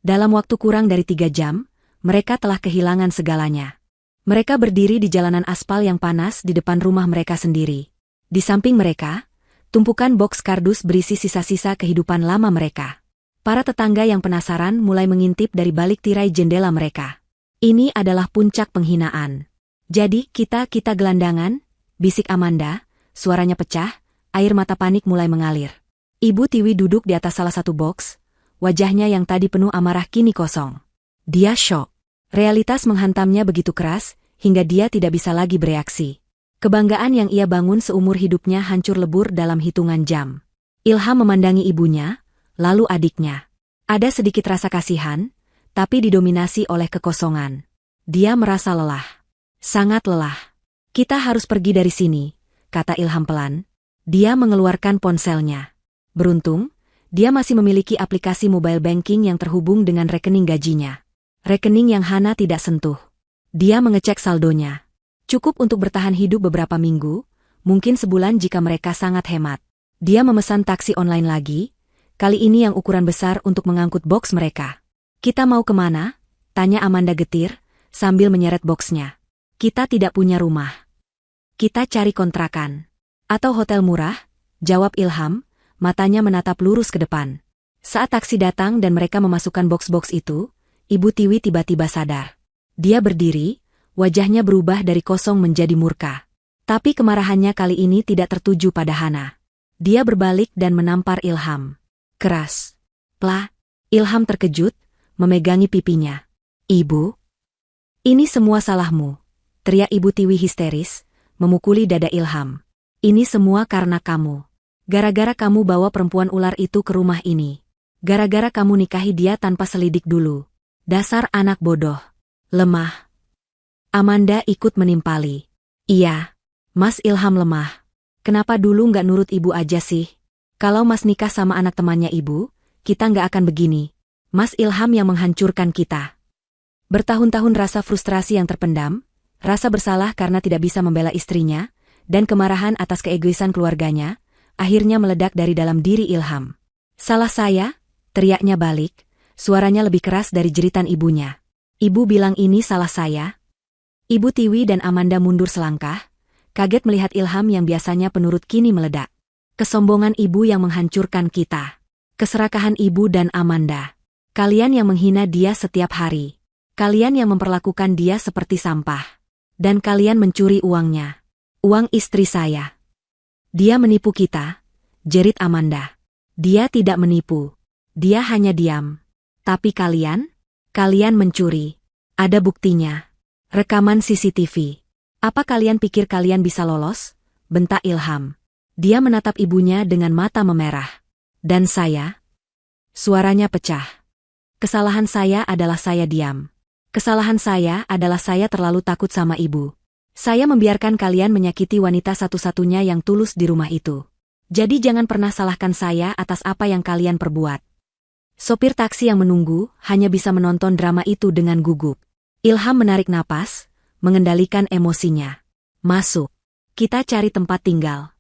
A: Dalam waktu kurang dari 3 jam, mereka telah kehilangan segalanya. Mereka berdiri di jalanan aspal yang panas di depan rumah mereka sendiri. Di samping mereka, tumpukan boks kardus berisi sisa-sisa kehidupan lama mereka. Para tetangga yang penasaran mulai mengintip dari balik tirai jendela mereka. Ini adalah puncak penghinaan. Jadi kita gelandangan, bisik Amanda, suaranya pecah, air mata panik mulai mengalir. Ibu Tiwi duduk di atas salah satu boks, wajahnya yang tadi penuh amarah kini kosong. Dia syok. Realitas menghantamnya begitu keras, hingga dia tidak bisa lagi bereaksi. Kebanggaan yang ia bangun seumur hidupnya hancur lebur dalam hitungan jam. Ilham memandangi ibunya, lalu adiknya. Ada sedikit rasa kasihan, tapi didominasi oleh kekosongan. Dia merasa lelah. Sangat lelah. Kita harus pergi dari sini, kata Ilham pelan. Dia mengeluarkan ponselnya. Beruntung, dia masih memiliki aplikasi mobile banking yang terhubung dengan rekening gajinya. Rekening yang Hana tidak sentuh. Dia mengecek saldonya. Cukup untuk bertahan hidup beberapa minggu, mungkin sebulan jika mereka sangat hemat. Dia memesan taksi online lagi, kali ini yang ukuran besar untuk mengangkut box mereka. "Kita mau kemana?" tanya Amanda getir, sambil menyeret boxnya. "Kita tidak punya rumah. Kita cari kontrakan. Atau hotel murah," jawab Ilham, matanya menatap lurus ke depan. Saat taksi datang dan mereka memasukkan box-box itu, Ibu Tiwi tiba-tiba sadar. Dia berdiri, wajahnya berubah dari kosong menjadi murka. Tapi kemarahannya kali ini tidak tertuju pada Hana. Dia berbalik dan menampar Ilham. Keras. "Plah." Ilham terkejut, memegangi pipinya. "Ibu? Ini semua salahmu," teriak Ibu Tiwi histeris, memukuli dada Ilham. "Ini semua karena kamu. Gara-gara kamu bawa perempuan ular itu ke rumah ini. Gara-gara kamu nikahi dia tanpa selidik dulu. Dasar anak bodoh. Lemah." Amanda ikut menimpali. "Iya, Mas Ilham lemah. Kenapa dulu nggak nurut ibu aja sih? Kalau Mas nikah sama anak temannya ibu, kita nggak akan begini. Mas Ilham yang menghancurkan kita." Bertahun-tahun rasa frustrasi yang terpendam, rasa bersalah karena tidak bisa membela istrinya, dan kemarahan atas keegoisan keluarganya, akhirnya meledak dari dalam diri Ilham. "Salah saya?" teriaknya balik, suaranya lebih keras dari jeritan ibunya. "Ibu bilang ini salah saya?" Ibu Tiwi dan Amanda mundur selangkah, kaget melihat Ilham yang biasanya penurut kini meledak. "Kesombongan ibu yang menghancurkan kita. Keserakahan ibu dan Amanda. Kalian yang menghina dia setiap hari. Kalian yang memperlakukan dia seperti sampah. Dan kalian mencuri uangnya. Uang istri saya. Dia menipu kita," jerit Amanda. "Dia tidak menipu. Dia hanya diam. Tapi kalian? Kalian mencuri. Ada buktinya. Rekaman CCTV. Apa kalian pikir kalian bisa lolos?" bentak Ilham. Dia menatap ibunya dengan mata memerah. "Dan saya?" Suaranya pecah. "Kesalahan saya adalah saya diam. Kesalahan saya adalah saya terlalu takut sama ibu. Saya membiarkan kalian menyakiti wanita satu-satunya yang tulus di rumah itu. Jadi jangan pernah salahkan saya atas apa yang kalian perbuat." Sopir taksi yang menunggu hanya bisa menonton drama itu dengan gugup. Ilham menarik napas, mengendalikan emosinya. "Masuk. Kita cari tempat tinggal."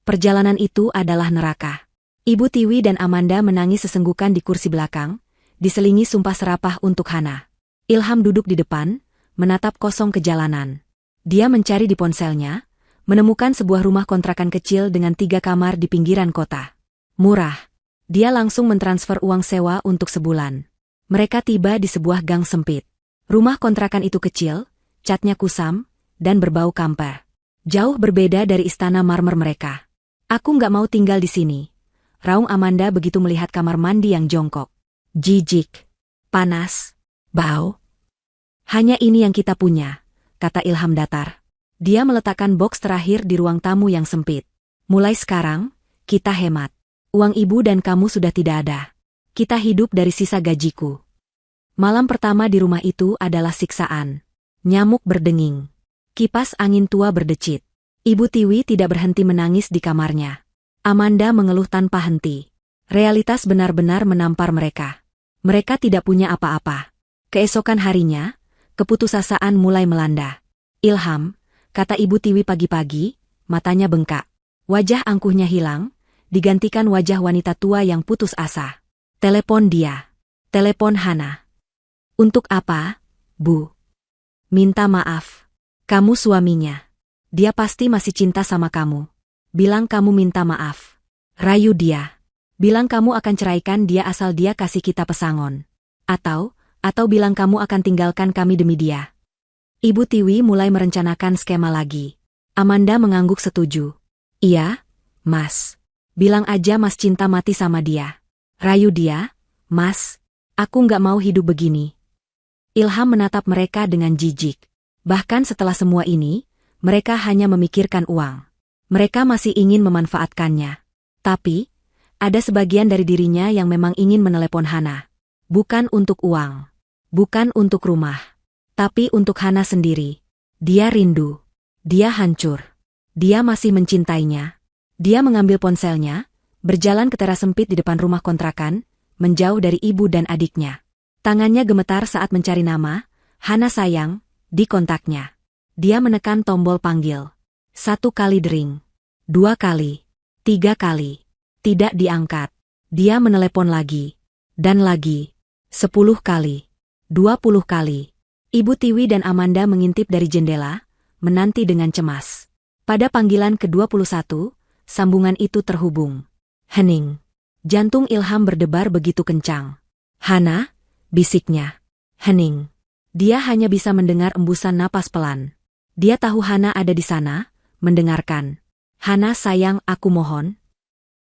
A: Perjalanan itu adalah neraka. Ibu Tiwi dan Amanda menangis sesenggukan di kursi belakang, diselingi sumpah serapah untuk Hana. Ilham duduk di depan, menatap kosong ke jalanan. Dia mencari di ponselnya, menemukan sebuah rumah kontrakan kecil dengan 3 kamar di pinggiran kota. Murah. Dia langsung mentransfer uang sewa untuk sebulan. Mereka tiba di sebuah gang sempit. Rumah kontrakan itu kecil, catnya kusam, dan berbau kamper. Jauh berbeda dari istana marmer mereka. "Aku nggak mau tinggal di sini," raung Amanda begitu melihat kamar mandi yang jongkok. "Jijik. Panas. Bau. Hanya ini yang kita punya," kata Ilham datar. Dia meletakkan box terakhir di ruang tamu yang sempit. "Mulai sekarang, kita hemat. Uang ibu dan kamu sudah tidak ada. Kita hidup dari sisa gajiku." Malam pertama di rumah itu adalah siksaan. Nyamuk berdenging. Kipas angin tua berdecit. Ibu Tiwi tidak berhenti menangis di kamarnya. Amanda mengeluh tanpa henti. Realitas benar-benar menampar mereka. Mereka tidak punya apa-apa. Keesokan harinya, keputusasaan mulai melanda. "Ilham," kata Ibu Tiwi pagi-pagi, matanya bengkak. Wajah angkuhnya hilang, digantikan wajah wanita tua yang putus asa. "Telepon dia. Telepon Hana." "Untuk apa, Bu?" "Minta maaf. Kamu suaminya. Dia pasti masih cinta sama kamu. Bilang kamu minta maaf. Rayu dia. Bilang kamu akan ceraikan dia asal dia kasih kita pesangon. Atau bilang kamu akan tinggalkan kami demi dia." Ibu Tiwi mulai merencanakan skema lagi. Amanda mengangguk setuju. "Iya, Mas. Bilang aja Mas cinta mati sama dia. Rayu dia, Mas. Aku nggak mau hidup begini." Ilham menatap mereka dengan jijik. Bahkan setelah semua ini, mereka hanya memikirkan uang. Mereka masih ingin memanfaatkannya. Tapi, ada sebagian dari dirinya yang memang ingin menelepon Hana. Bukan untuk uang. Bukan untuk rumah. Tapi untuk Hana sendiri. Dia rindu. Dia hancur. Dia masih mencintainya. Dia mengambil ponselnya, berjalan ke teras sempit di depan rumah kontrakan, menjauh dari ibu dan adiknya. Tangannya gemetar saat mencari nama, Hana sayang, di kontaknya. Dia menekan tombol panggil. 1 kali dering. 2 kali. 3 kali. Tidak diangkat. Dia menelepon lagi. Dan lagi. 10 kali. 20 kali. Ibu Tiwi dan Amanda mengintip dari jendela, menanti dengan cemas. Pada panggilan ke-21, sambungan itu terhubung. Hening. Jantung Ilham berdebar begitu kencang. Hana, bisiknya. Hening. Dia hanya bisa mendengar embusan napas pelan. Dia tahu Hana ada di sana, mendengarkan. Hana sayang, aku mohon.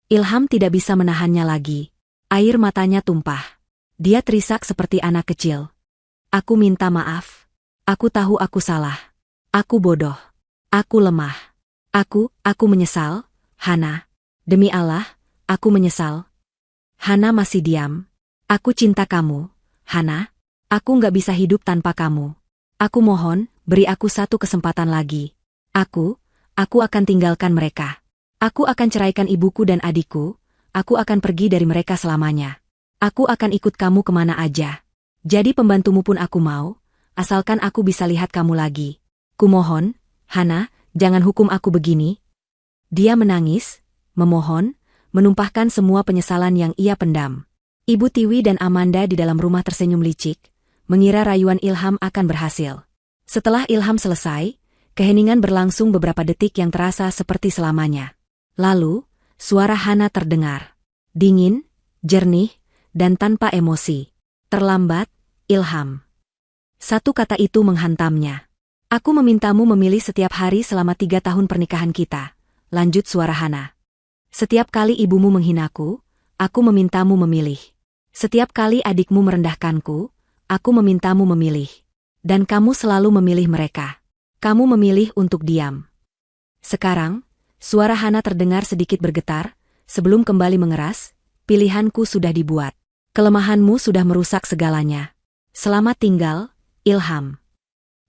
A: Ilham tidak bisa menahannya lagi. Air matanya tumpah. Dia terisak seperti anak kecil. Aku minta maaf. Aku tahu aku salah. Aku bodoh. Aku lemah. Aku menyesal, Hana. Demi Allah, aku menyesal. Hana masih diam. Aku cinta kamu, Hana. Aku nggak bisa hidup tanpa kamu. Aku mohon, beri aku 1 kesempatan lagi. Aku akan tinggalkan mereka. Aku akan ceraikan ibuku dan adikku. Aku akan pergi dari mereka selamanya. Aku akan ikut kamu kemana aja. Jadi pembantumu pun aku mau, asalkan aku bisa lihat kamu lagi. Kumohon, Hana, jangan hukum aku begini. Dia menangis, memohon, menumpahkan semua penyesalan yang ia pendam. Ibu Tiwi dan Amanda di dalam rumah tersenyum licik, mengira rayuan Ilham akan berhasil. Setelah Ilham selesai, keheningan berlangsung beberapa detik yang terasa seperti selamanya. Lalu, suara Hana terdengar. Dingin, jernih, dan tanpa emosi. Terlambat, Ilham. 1 kata itu menghantamnya. Aku memintamu memilih setiap hari selama 3 tahun pernikahan kita, lanjut suara Hana. Setiap kali ibumu menghinaku, aku memintamu memilih. Setiap kali adikmu merendahkanku, aku memintamu memilih. Dan kamu selalu memilih mereka. Kamu memilih untuk diam. Sekarang, suara Hana terdengar sedikit bergetar, sebelum kembali mengeras, pilihanku sudah dibuat. Kelemahanmu sudah merusak segalanya. Selamat tinggal, Ilham.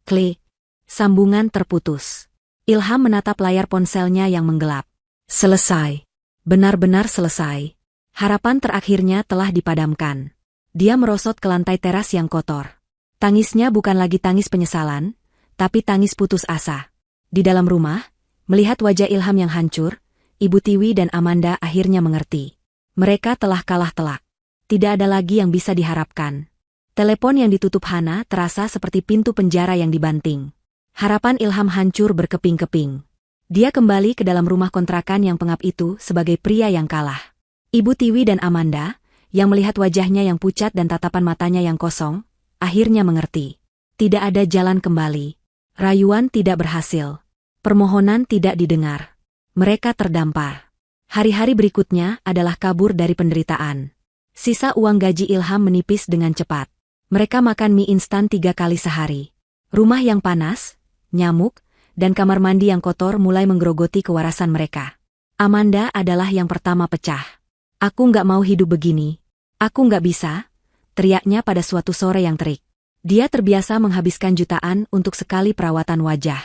A: Klik. Sambungan terputus. Ilham menatap layar ponselnya yang menggelap. Selesai. Benar-benar selesai. Harapan terakhirnya telah dipadamkan. Dia merosot ke lantai teras yang kotor. Tangisnya bukan lagi tangis penyesalan, tapi tangis putus asa. Di dalam rumah, melihat wajah Ilham yang hancur, Ibu Tiwi dan Amanda akhirnya mengerti. Mereka telah kalah telak. Tidak ada lagi yang bisa diharapkan. Telepon yang ditutup Hana terasa seperti pintu penjara yang dibanting. Harapan Ilham hancur berkeping-keping. Dia kembali ke dalam rumah kontrakan yang pengap itu sebagai pria yang kalah. Ibu Tiwi dan Amanda, yang melihat wajahnya yang pucat dan tatapan matanya yang kosong, akhirnya mengerti. Tidak ada jalan kembali. Rayuan tidak berhasil. Permohonan tidak didengar. Mereka terdampar. Hari-hari berikutnya adalah kabur dari penderitaan. Sisa uang gaji Ilham menipis dengan cepat. Mereka makan mie instan 3 kali sehari. Rumah yang panas, nyamuk, dan kamar mandi yang kotor mulai menggerogoti kewarasan mereka. Amanda adalah yang pertama pecah. Aku nggak mau hidup begini. Aku nggak bisa, teriaknya pada suatu sore yang terik. Dia terbiasa menghabiskan jutaan untuk sekali perawatan wajah.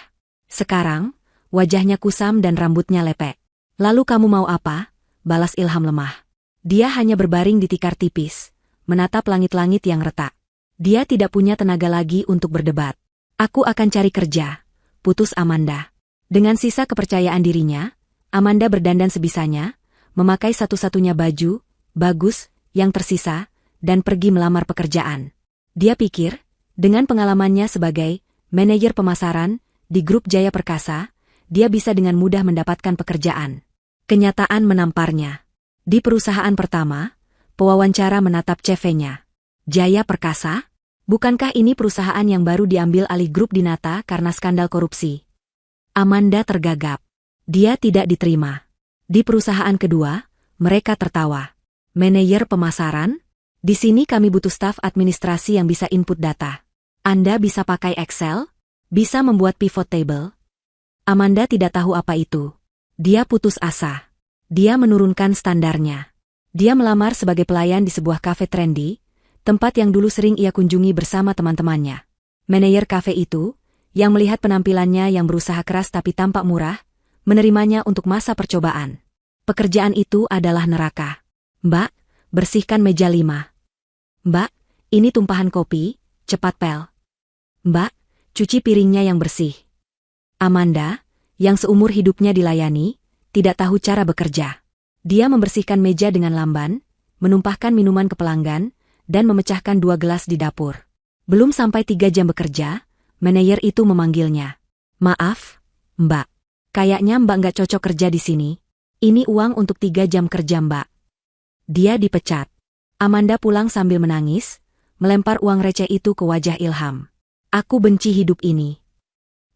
A: Sekarang, wajahnya kusam dan rambutnya lepek. Lalu kamu mau apa? Balas Ilham lemah. Dia hanya berbaring di tikar tipis, menatap langit-langit yang retak. Dia tidak punya tenaga lagi untuk berdebat. Aku akan cari kerja, putus Amanda. Dengan sisa kepercayaan dirinya, Amanda berdandan sebisanya, memakai satu-satunya baju, bagus, yang tersisa, dan pergi melamar pekerjaan. Dia pikir, dengan pengalamannya sebagai manajer pemasaran di grup Jaya Perkasa, dia bisa dengan mudah mendapatkan pekerjaan. Kenyataan menamparnya. Di perusahaan pertama, pewawancara menatap CV-nya. Jaya Perkasa? Bukankah ini perusahaan yang baru diambil alih grup Dinata karena skandal korupsi? Amanda tergagap. Dia tidak diterima. Di perusahaan kedua, mereka tertawa. Manajer pemasaran? Di sini kami butuh staf administrasi yang bisa input data. Anda bisa pakai Excel? Bisa membuat pivot table? Amanda tidak tahu apa itu. Dia putus asa. Dia menurunkan standarnya. Dia melamar sebagai pelayan di sebuah kafe trendy, tempat yang dulu sering ia kunjungi bersama teman-temannya. Manajer kafe itu, yang melihat penampilannya yang berusaha keras tapi tampak murah, menerimanya untuk masa percobaan. Pekerjaan itu adalah neraka. Mbak, bersihkan meja 5. Mbak, ini tumpahan kopi, cepat pel. Mbak, cuci piringnya yang bersih. Amanda, yang seumur hidupnya dilayani, tidak tahu cara bekerja. Dia membersihkan meja dengan lamban, menumpahkan minuman ke pelanggan, dan memecahkan 2 gelas di dapur. Belum sampai 3 jam bekerja, manajer itu memanggilnya. Maaf, Mbak. Kayaknya Mbak nggak cocok kerja di sini. Ini uang untuk 3 jam kerja Mbak. Dia dipecat. Amanda pulang sambil menangis, melempar uang receh itu ke wajah Ilham. Aku benci hidup ini.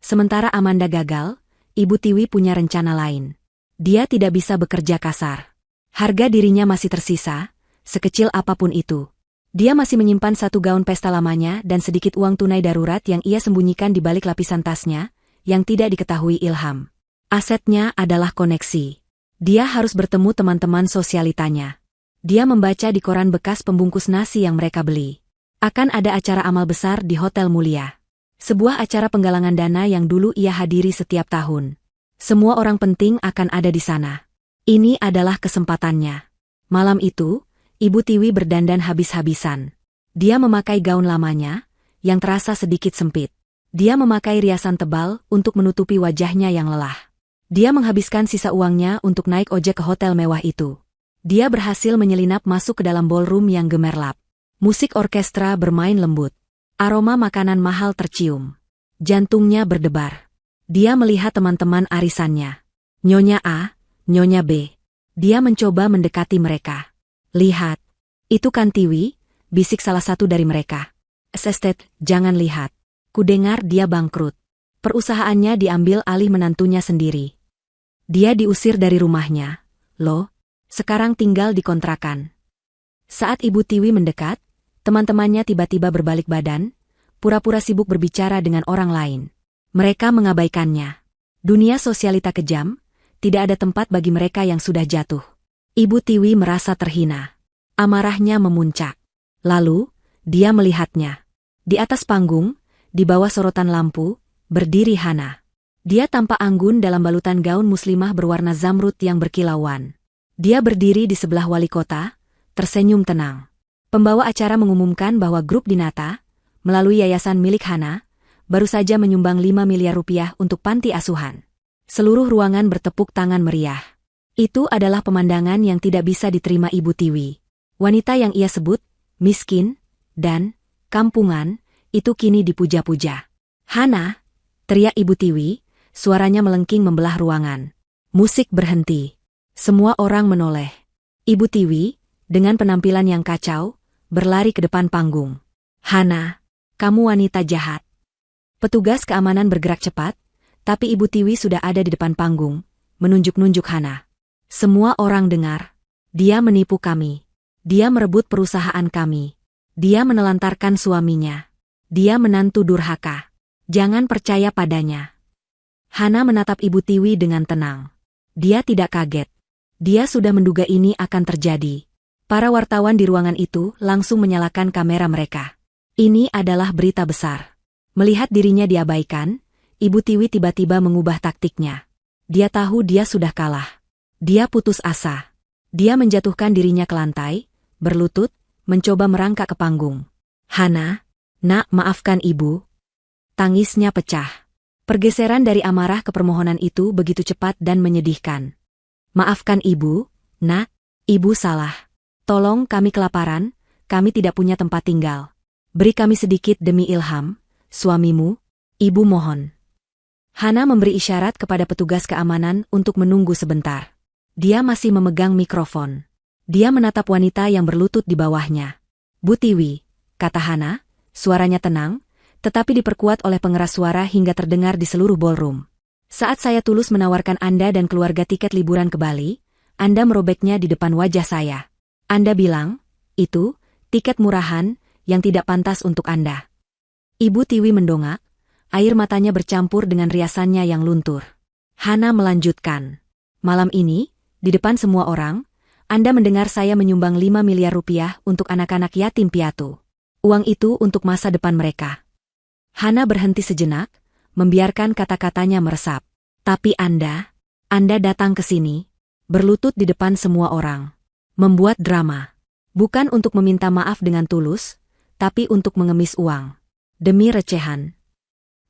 A: Sementara Amanda gagal, Ibu Tiwi punya rencana lain. Dia tidak bisa bekerja kasar. Harga dirinya masih tersisa, sekecil apapun itu. Dia masih menyimpan 1 gaun pesta lamanya dan sedikit uang tunai darurat yang ia sembunyikan di balik lapisan tasnya, yang tidak diketahui Ilham. Asetnya adalah koneksi. Dia harus bertemu teman-teman sosialitanya. Dia membaca di koran bekas pembungkus nasi yang mereka beli. Akan ada acara amal besar di Hotel Mulia. Sebuah acara penggalangan dana yang dulu ia hadiri setiap tahun. Semua orang penting akan ada di sana. Ini adalah kesempatannya. Malam itu, Ibu Tiwi berdandan habis-habisan. Dia memakai gaun lamanya, yang terasa sedikit sempit. Dia memakai riasan tebal untuk menutupi wajahnya yang lelah. Dia menghabiskan sisa uangnya untuk naik ojek ke hotel mewah itu. Dia berhasil menyelinap masuk ke dalam ballroom yang gemerlap. Musik orkestra bermain lembut. Aroma makanan mahal tercium. Jantungnya berdebar. Dia melihat teman-teman arisannya. Nyonya A, Nyonya B. Dia mencoba mendekati mereka. Lihat. Itu kan Tiwi, bisik salah satu dari mereka. Sestet, jangan lihat. Kudengar dia bangkrut. Perusahaannya diambil alih menantunya sendiri. Dia diusir dari rumahnya. Loh, sekarang tinggal di kontrakan. Saat Ibu Tiwi mendekat, teman-temannya tiba-tiba berbalik badan, pura-pura sibuk berbicara dengan orang lain. Mereka mengabaikannya. Dunia sosialita kejam, tidak ada tempat bagi mereka yang sudah jatuh. Ibu Tiwi merasa terhina. Amarahnya memuncak. Lalu, dia melihatnya. Di atas panggung, di bawah sorotan lampu, berdiri Hana. Dia tampak anggun dalam balutan gaun muslimah berwarna zamrud yang berkilauan. Dia berdiri di sebelah wali kota, tersenyum tenang. Pembawa acara mengumumkan bahwa grup Dinata, melalui yayasan milik Hana, baru saja menyumbang 5 miliar rupiah untuk panti asuhan. Seluruh ruangan bertepuk tangan meriah. Itu adalah pemandangan yang tidak bisa diterima Ibu Tiwi. Wanita yang ia sebut, miskin, dan kampungan, itu kini dipuja-puja. Hana, teriak Ibu Tiwi, suaranya melengking membelah ruangan. Musik berhenti. Semua orang menoleh. Ibu Tiwi, dengan penampilan yang kacau, berlari ke depan panggung. Hana, kamu wanita jahat. Petugas keamanan bergerak cepat, tapi Ibu Tiwi sudah ada di depan panggung, menunjuk-nunjuk Hana. Semua orang dengar. Dia menipu kami. Dia merebut perusahaan kami. Dia menelantarkan suaminya. Dia menantu durhaka. Jangan percaya padanya. Hana menatap Ibu Tiwi dengan tenang. Dia tidak kaget. Dia sudah menduga ini akan terjadi. Para wartawan di ruangan itu langsung menyalakan kamera mereka. Ini adalah berita besar. Melihat dirinya diabaikan, Ibu Tiwi tiba-tiba mengubah taktiknya. Dia tahu dia sudah kalah. Dia putus asa. Dia menjatuhkan dirinya ke lantai, berlutut, mencoba merangkak ke panggung. Hana, nak, maafkan ibu. Tangisnya pecah. Pergeseran dari amarah ke permohonan itu begitu cepat dan menyedihkan. Maafkan ibu, nak, ibu salah. Tolong, kami kelaparan, kami tidak punya tempat tinggal. Beri kami sedikit demi Ilham, suamimu, ibu mohon. Hana memberi isyarat kepada petugas keamanan untuk menunggu sebentar. Dia masih memegang mikrofon. Dia menatap wanita yang berlutut di bawahnya. Bu Tiwi, kata Hana, suaranya tenang, tetapi diperkuat oleh pengeras suara hingga terdengar di seluruh ballroom. Saat saya tulus menawarkan Anda dan keluarga tiket liburan ke Bali, Anda merobeknya di depan wajah saya. Anda bilang, itu, tiket murahan, yang tidak pantas untuk Anda. Ibu Tiwi mendongak, air matanya bercampur dengan riasannya yang luntur. Hana melanjutkan. Malam ini, di depan semua orang, Anda mendengar saya menyumbang 5 miliar rupiah untuk anak-anak yatim piatu. Uang itu untuk masa depan mereka. Hana berhenti sejenak, membiarkan kata-katanya meresap. Tapi Anda datang ke sini. berlutut di depan semua orang. Membuat drama. Bukan untuk meminta maaf dengan tulus, tapi untuk mengemis uang. Demi recehan.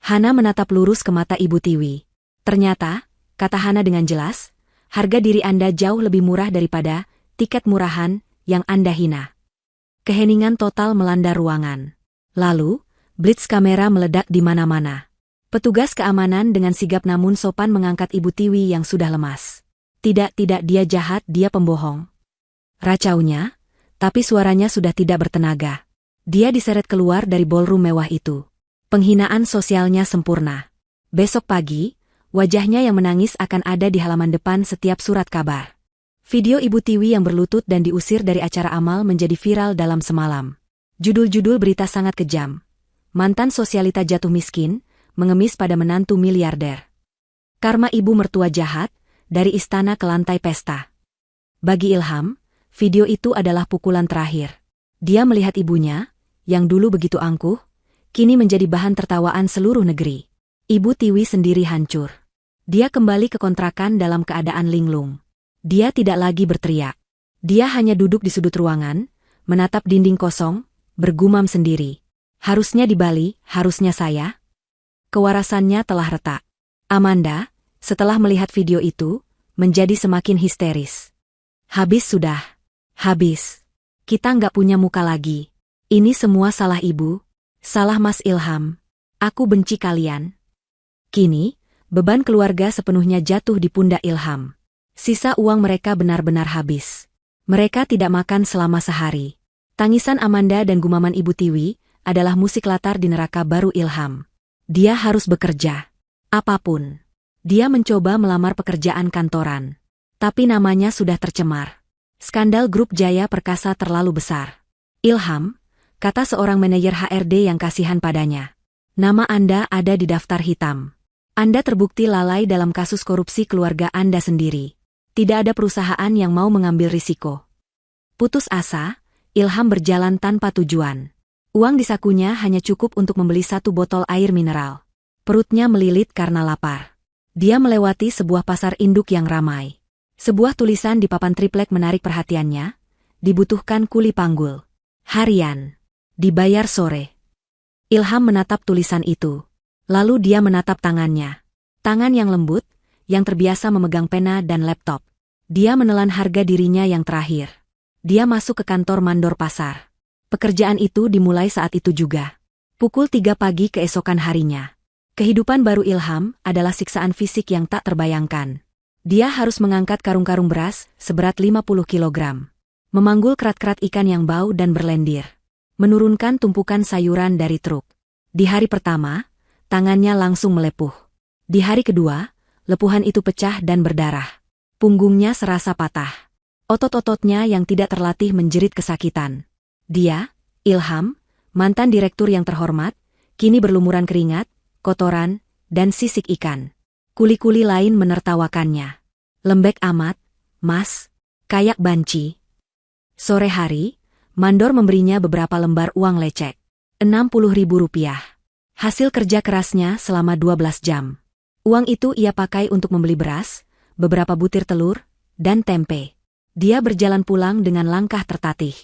A: Hana menatap lurus ke mata Ibu Tiwi. Ternyata, kata Hana dengan jelas, harga diri Anda jauh lebih murah daripada tiket murahan yang Anda hina. Keheningan total melanda ruangan. Lalu, blitz kamera meledak di mana-mana. Petugas keamanan dengan sigap namun sopan mengangkat Ibu Tiwi yang sudah lemas. Tidak, dia jahat, dia pembohong. Racaunya, tapi suaranya sudah tidak bertenaga. Dia diseret keluar dari ballroom mewah itu. Penghinaan sosialnya sempurna. Besok pagi, wajahnya yang menangis akan ada di halaman depan setiap surat kabar. Video Ibu Tiwi yang berlutut dan diusir dari acara amal menjadi viral dalam semalam. Judul-judul berita sangat kejam. Mantan sosialita jatuh miskin, mengemis pada menantu miliarder. Karma ibu mertua jahat, dari istana ke lantai pesta. Bagi Ilham, video itu adalah pukulan terakhir. Dia melihat ibunya, yang dulu begitu angkuh, kini menjadi bahan tertawaan seluruh negeri. Ibu Tiwi sendiri hancur. Dia kembali ke kontrakan dalam keadaan linglung. Dia tidak lagi berteriak. Dia hanya duduk di sudut ruangan, menatap dinding kosong, bergumam sendiri. Harusnya di Bali, harusnya saya. Kewarasannya telah retak. Amanda, setelah melihat video itu, menjadi semakin histeris. Habis sudah. Habis. Kita nggak punya muka lagi. Ini semua salah ibu. Salah Mas Ilham. Aku benci kalian. Kini, beban keluarga sepenuhnya jatuh di pundak Ilham. Sisa uang mereka benar-benar habis. Mereka tidak makan selama sehari. Tangisan Amanda dan gumaman Ibu Tiwi adalah musik latar di neraka baru Ilham. Dia harus bekerja. Apapun. Dia mencoba melamar pekerjaan kantoran. Tapi namanya sudah tercemar. Skandal grup Jaya Perkasa terlalu besar. Ilham, kata seorang manajer HRD yang kasihan padanya. Nama Anda ada di daftar hitam. Anda terbukti lalai dalam kasus korupsi keluarga Anda sendiri. Tidak ada perusahaan yang mau mengambil risiko. Putus asa, Ilham berjalan tanpa tujuan. Uang di sakunya hanya cukup untuk membeli 1 botol air mineral. Perutnya melilit karena lapar. Dia melewati sebuah pasar induk yang ramai. Sebuah tulisan di papan triplek menarik perhatiannya. Dibutuhkan kuli panggul. Harian. Dibayar sore. Ilham menatap tulisan itu. Lalu dia menatap tangannya. Tangan yang lembut, yang terbiasa memegang pena dan laptop. Dia menelan harga dirinya yang terakhir. Dia masuk ke kantor mandor pasar. Pekerjaan itu dimulai saat itu juga. Pukul 3 pagi keesokan harinya. Kehidupan baru Ilham adalah siksaan fisik yang tak terbayangkan. Dia harus mengangkat karung-karung beras seberat 50 kilogram. Memanggul kerat-kerat ikan yang bau dan berlendir. Menurunkan tumpukan sayuran dari truk. Di hari pertama, tangannya langsung melepuh. Di hari kedua, lepuhan itu pecah dan berdarah. Punggungnya serasa patah. Otot-ototnya yang tidak terlatih menjerit kesakitan. Dia, Ilham, mantan direktur yang terhormat, kini berlumuran keringat, kotoran, dan sisik ikan. Kuli-kuli lain menertawakannya. Lembek amat, Mas, kayak banci. Sore hari, mandor memberinya beberapa lembar uang lecek. 60.000 rupiah. Hasil kerja kerasnya selama 12 jam. Uang itu ia pakai untuk membeli beras, beberapa butir telur, dan tempe. Dia berjalan pulang dengan langkah tertatih.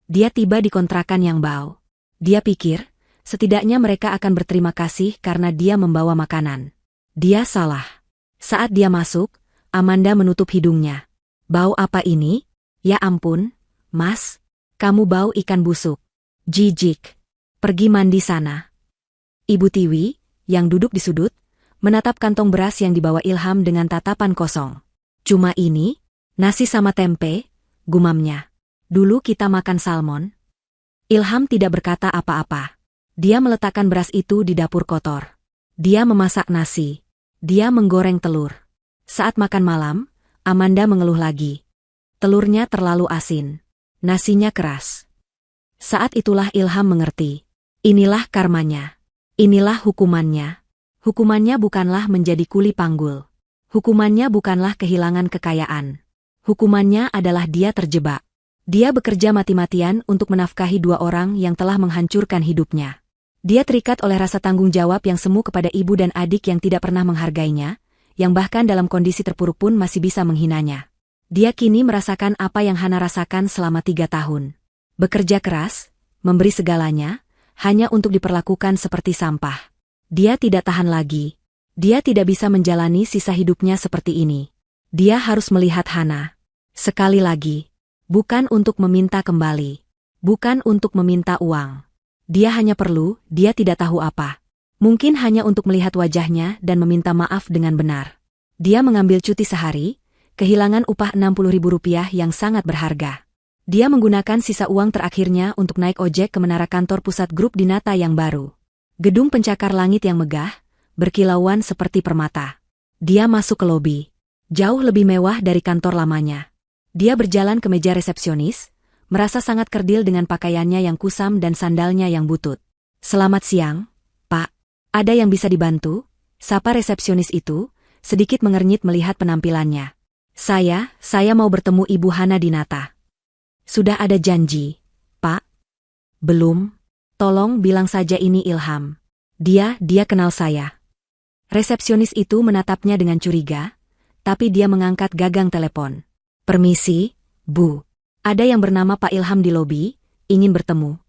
A: Dia tiba di kontrakan yang bau. Dia pikir, setidaknya mereka akan berterima kasih karena dia membawa makanan. Dia salah. Saat dia masuk, Amanda menutup hidungnya. Bau apa ini? Ya ampun, Mas. Kamu bau ikan busuk. Jijik. Pergi mandi sana. Ibu Tiwi, yang duduk di sudut, menatap kantong beras yang dibawa Ilham dengan tatapan kosong. Cuma ini? Nasi sama tempe? Gumamnya. Dulu kita makan salmon. Ilham tidak berkata apa-apa. Dia meletakkan beras itu di dapur kotor. Dia memasak nasi. Dia menggoreng telur. Saat makan malam, Amanda mengeluh lagi. Telurnya terlalu asin. Nasinya keras. Saat itulah Ilham mengerti. Inilah karmanya. Inilah hukumannya. Hukumannya bukanlah menjadi kuli panggul. Hukumannya bukanlah kehilangan kekayaan. Hukumannya adalah dia terjebak. Dia bekerja mati-matian untuk menafkahi 2 orang yang telah menghancurkan hidupnya. Dia terikat oleh rasa tanggung jawab yang semu kepada ibu dan adik yang tidak pernah menghargainya, yang bahkan dalam kondisi terpuruk pun masih bisa menghinanya. Dia kini merasakan apa yang Hana rasakan selama 3 tahun. Bekerja keras, memberi segalanya, hanya untuk diperlakukan seperti sampah. Dia tidak tahan lagi. Dia tidak bisa menjalani sisa hidupnya seperti ini. Dia harus melihat Hana. Sekali lagi. Bukan untuk meminta kembali. Bukan untuk meminta uang. Dia hanya perlu, dia tidak tahu apa. Mungkin hanya untuk melihat wajahnya dan meminta maaf dengan benar. Dia mengambil cuti sehari, kehilangan upah Rp60.000 yang sangat berharga. Dia menggunakan sisa uang terakhirnya untuk naik ojek ke menara kantor pusat grup Dinata yang baru. Gedung pencakar langit yang megah, berkilauan seperti permata. Dia masuk ke lobi. Jauh lebih mewah dari kantor lamanya. Dia berjalan ke meja resepsionis, merasa sangat kerdil dengan pakaiannya yang kusam dan sandalnya yang butut. "Selamat siang, Pak. Ada yang bisa dibantu?" Sapa resepsionis itu, sedikit mengernyit melihat penampilannya. Saya mau bertemu Ibu Hana Dinata." "Sudah ada janji, Pak?" "Belum. Tolong bilang saja ini Ilham. Dia kenal saya." Resepsionis itu menatapnya dengan curiga, tapi dia mengangkat gagang telepon. "Permisi, Bu. Ada yang bernama Pak Ilham di lobi, ingin bertemu."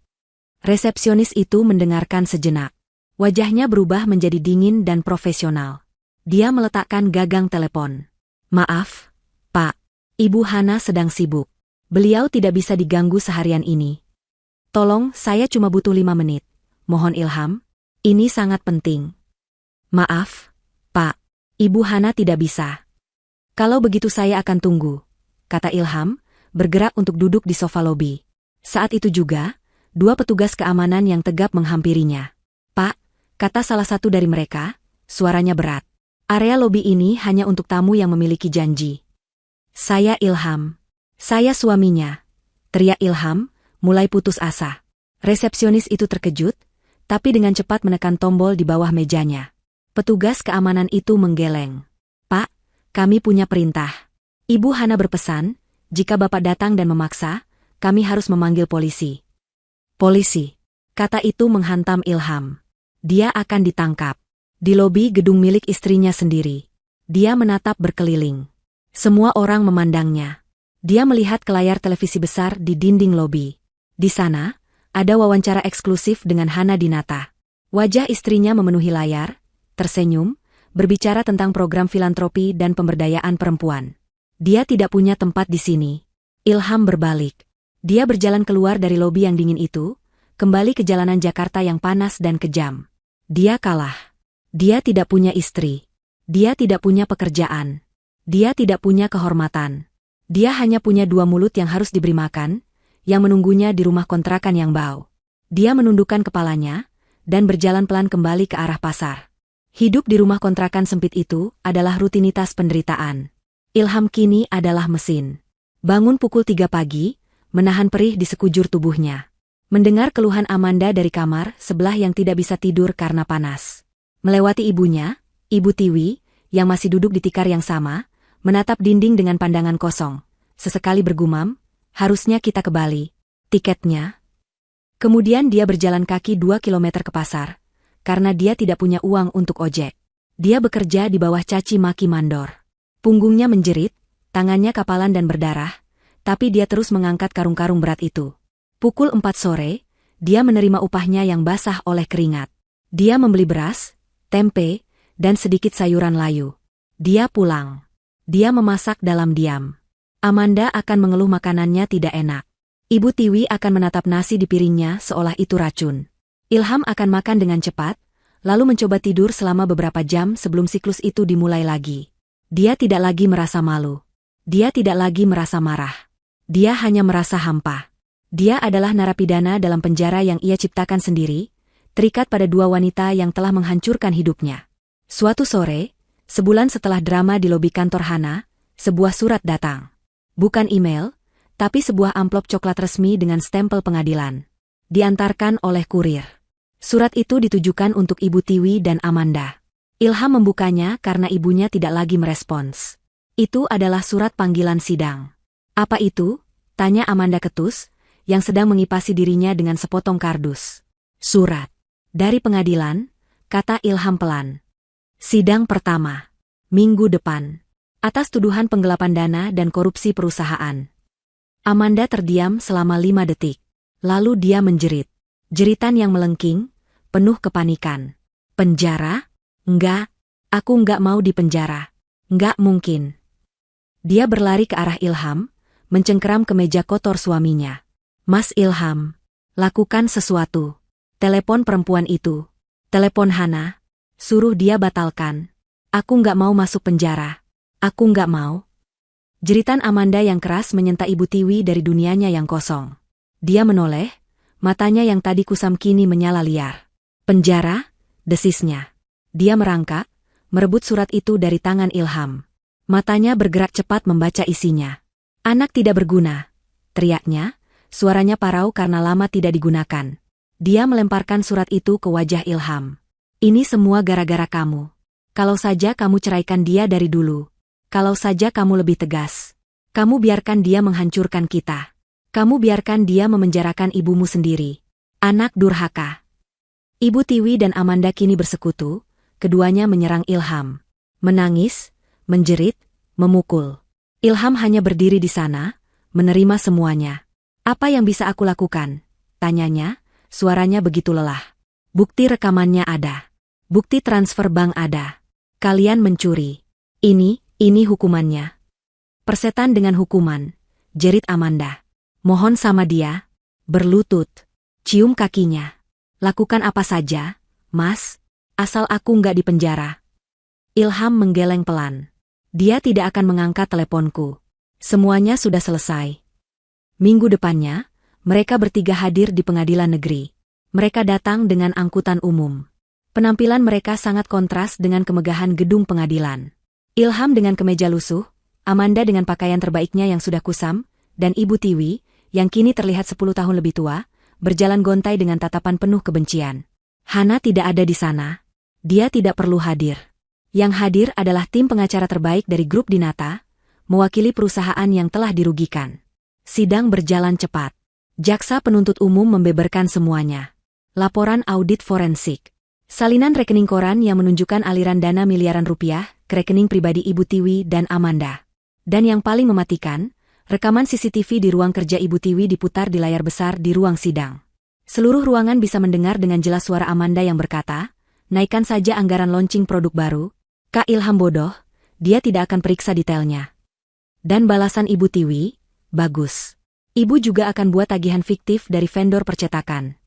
A: Resepsionis itu mendengarkan sejenak. Wajahnya berubah menjadi dingin dan profesional. Dia meletakkan gagang telepon. "Maaf, Pak. Ibu Hana sedang sibuk. Beliau tidak bisa diganggu seharian ini. Tolong, saya cuma butuh 5 menit. Mohon Ilham, ini sangat penting." "Maaf, Pak. Ibu Hana tidak bisa." "Kalau begitu saya akan tunggu," kata Ilham, bergerak untuk duduk di sofa lobi. Saat itu juga, 2 petugas keamanan yang tegap menghampirinya. "Pak," kata salah satu dari mereka, suaranya berat. "Area lobi ini hanya untuk tamu yang memiliki janji." "Saya Ilham. Saya suaminya," teriak Ilham, mulai putus asa. Resepsionis itu terkejut, tapi dengan cepat menekan tombol di bawah mejanya. Petugas keamanan itu menggeleng. "Pak, kami punya perintah. Ibu Hana berpesan, jika Bapak datang dan memaksa, kami harus memanggil polisi." "Polisi?" Kata itu menghantam Ilham. Dia akan ditangkap. Di lobi gedung milik istrinya sendiri. Dia menatap berkeliling. Semua orang memandangnya. Dia melihat ke layar televisi besar di dinding lobi. Di sana, ada wawancara eksklusif dengan Hana Dinata. Wajah istrinya memenuhi layar, tersenyum, berbicara tentang program filantropi dan pemberdayaan perempuan. Dia tidak punya tempat di sini. Ilham berbalik. Dia berjalan keluar dari lobi yang dingin itu, kembali ke jalanan Jakarta yang panas dan kejam. Dia kalah. Dia tidak punya istri. Dia tidak punya pekerjaan. Dia tidak punya kehormatan. Dia hanya punya 2 mulut yang harus diberi makan, yang menunggunya di rumah kontrakan yang bau. Dia menundukkan kepalanya, dan berjalan pelan kembali ke arah pasar. Hidup di rumah kontrakan sempit itu adalah rutinitas penderitaan. Ilham kini adalah mesin. Bangun pukul 3 pagi, menahan perih di sekujur tubuhnya. Mendengar keluhan Amanda dari kamar sebelah yang tidak bisa tidur karena panas. Melewati ibunya, Ibu Tiwi, yang masih duduk di tikar yang sama, menatap dinding dengan pandangan kosong. Sesekali bergumam, "Harusnya kita ke Bali. Tiketnya?" Kemudian dia berjalan kaki 2 kilometer ke pasar, karena dia tidak punya uang untuk ojek. Dia bekerja di bawah caci maki mandor. Punggungnya menjerit, tangannya kapalan dan berdarah, tapi dia terus mengangkat karung-karung berat itu. Pukul 4 sore, dia menerima upahnya yang basah oleh keringat. Dia membeli beras, tempe, dan sedikit sayuran layu. Dia pulang. Dia memasak dalam diam. Amanda akan mengeluh makanannya tidak enak. Ibu Tiwi akan menatap nasi di piringnya seolah itu racun. Ilham akan makan dengan cepat, lalu mencoba tidur selama beberapa jam sebelum siklus itu dimulai lagi. Dia tidak lagi merasa malu. Dia tidak lagi merasa marah. Dia hanya merasa hampa. Dia adalah narapidana dalam penjara yang ia ciptakan sendiri, terikat pada 2 wanita yang telah menghancurkan hidupnya. Suatu sore, sebulan setelah drama di lobi kantor Hana, sebuah surat datang. Bukan email, tapi sebuah amplop coklat resmi dengan stempel pengadilan. Diantarkan oleh kurir. Surat itu ditujukan untuk Ibu Tiwi dan Amanda. Ilham membukanya karena ibunya tidak lagi merespons. Itu adalah surat panggilan sidang. "Apa itu?" tanya Amanda ketus, yang sedang mengipasi dirinya dengan sepotong kardus. "Surat. Dari pengadilan," kata Ilham pelan. "Sidang pertama. Minggu depan." atas tuduhan penggelapan dana dan korupsi perusahaan. Amanda terdiam selama 5 detik. Lalu dia menjerit. Jeritan yang melengking, penuh kepanikan. Penjara? Enggak. Aku enggak mau di penjara. Enggak mungkin. Dia berlari ke arah Ilham, mencengkeram ke meja kotor suaminya. Mas Ilham, lakukan sesuatu. Telepon perempuan itu. Telepon Hana. Suruh dia batalkan. Aku enggak mau masuk penjara. Aku enggak mau. Jeritan Amanda yang keras menyentak Ibu Tiwi dari dunianya yang kosong. Dia menoleh, matanya yang tadi kusam kini menyala liar. Penjara? Desisnya. Dia merangkak, merebut surat itu dari tangan Ilham. Matanya bergerak cepat membaca isinya. Anak tidak berguna, teriaknya, suaranya parau karena lama tidak digunakan. Dia melemparkan surat itu ke wajah Ilham. Ini semua gara-gara kamu. Kalau saja kamu ceraikan dia dari dulu. Kalau saja kamu lebih tegas. Kamu biarkan dia menghancurkan kita. Kamu biarkan dia memenjarakan ibumu sendiri. Anak durhaka. Ibu Tiwi dan Amanda kini bersekutu, keduanya menyerang Ilham. Menangis, menjerit, memukul. Ilham hanya berdiri di sana, menerima semuanya. Apa yang bisa aku lakukan? Tanyanya, suaranya begitu lelah. Bukti rekamannya ada. Bukti transfer bank ada. Kalian mencuri. Ini hukumannya. Persetan dengan hukuman, jerit Amanda. Mohon sama dia, berlutut, cium kakinya. Lakukan apa saja, Mas, asal aku nggak di penjara. Ilham menggeleng pelan. Dia tidak akan mengangkat teleponku. Semuanya sudah selesai. Minggu depannya, mereka bertiga hadir di pengadilan negeri. Mereka datang dengan angkutan umum. Penampilan mereka sangat kontras dengan kemegahan gedung pengadilan. Ilham dengan kemeja lusuh, Amanda dengan pakaian terbaiknya yang sudah kusam, dan Ibu Tiwi, yang kini terlihat 10 tahun lebih tua, berjalan gontai dengan tatapan penuh kebencian. Hana tidak ada di sana. Dia tidak perlu hadir. Yang hadir adalah tim pengacara terbaik dari grup Dinata, mewakili perusahaan yang telah dirugikan. Sidang berjalan cepat. Jaksa penuntut umum membeberkan semuanya. Laporan audit forensik. Salinan rekening koran yang menunjukkan aliran dana miliaran rupiah ke rekening pribadi Ibu Tiwi dan Amanda. Dan yang paling mematikan, rekaman CCTV di ruang kerja Ibu Tiwi diputar di layar besar di ruang sidang. Seluruh ruangan bisa mendengar dengan jelas suara Amanda yang berkata, naikkan saja anggaran launching produk baru. Kak Ilham bodoh, dia tidak akan periksa detailnya. Dan balasan Ibu Tiwi, bagus. Ibu juga akan buat tagihan fiktif dari vendor percetakan.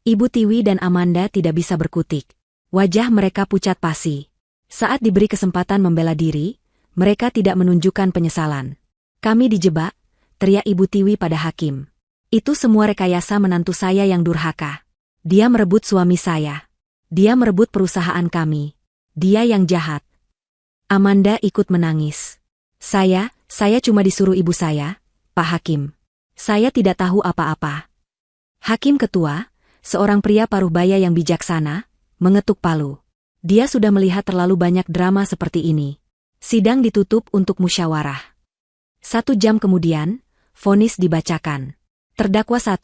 A: Ibu Tiwi dan Amanda tidak bisa berkutik. Wajah mereka pucat pasi. Saat diberi kesempatan membela diri, mereka tidak menunjukkan penyesalan. Kami dijebak, teriak Ibu Tiwi pada hakim. Itu semua rekayasa menantu saya yang durhaka. Dia merebut suami saya. Dia merebut perusahaan kami. Dia yang jahat. Amanda ikut menangis. Saya cuma disuruh ibu saya, Pak Hakim. Saya tidak tahu apa-apa. Hakim ketua, seorang pria paruh baya yang bijaksana, mengetuk palu. Dia sudah melihat terlalu banyak drama seperti ini. Sidang ditutup untuk musyawarah. 1 jam kemudian, vonis dibacakan. Terdakwa 1,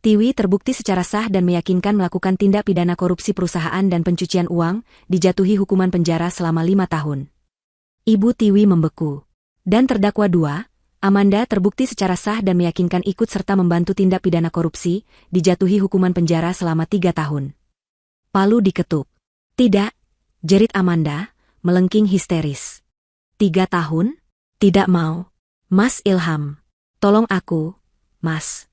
A: Tiwi terbukti secara sah dan meyakinkan melakukan tindak pidana korupsi perusahaan dan pencucian uang, dijatuhi hukuman penjara selama 5 tahun. Ibu Tiwi membeku. Dan terdakwa 2, Amanda terbukti secara sah dan meyakinkan ikut serta membantu tindak pidana korupsi, dijatuhi hukuman penjara selama 3 tahun. Palu diketuk. Tidak, jerit Amanda, melengking histeris. 3 tahun? Tidak mau. Mas Ilham. Tolong aku, Mas.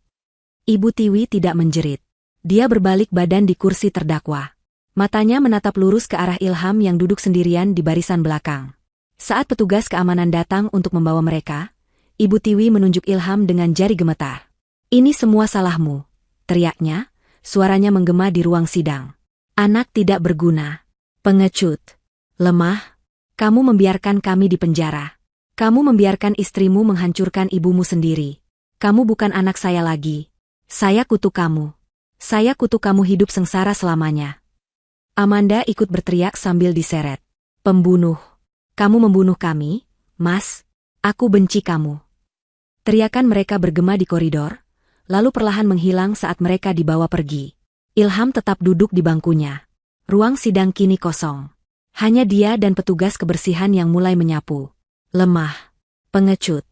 A: Ibu Tiwi tidak menjerit. Dia berbalik badan di kursi terdakwa. Matanya menatap lurus ke arah Ilham yang duduk sendirian di barisan belakang. Saat petugas keamanan datang untuk membawa mereka, Ibu Tiwi menunjuk Ilham dengan jari gemetar. Ini semua salahmu, teriaknya, suaranya menggema di ruang sidang. Anak tidak berguna. Pengecut. Lemah. Kamu membiarkan kami di penjara. Kamu membiarkan istrimu menghancurkan ibumu sendiri. Kamu bukan anak saya lagi. Saya kutuk kamu. Saya kutuk kamu hidup sengsara selamanya. Amanda ikut berteriak sambil diseret. Pembunuh. Kamu membunuh kami, Mas. Aku benci kamu. Teriakan mereka bergema di koridor, lalu perlahan menghilang saat mereka dibawa pergi. Ilham tetap duduk di bangkunya. Ruang sidang kini kosong. Hanya dia dan petugas kebersihan yang mulai menyapu. lemah, pengecut,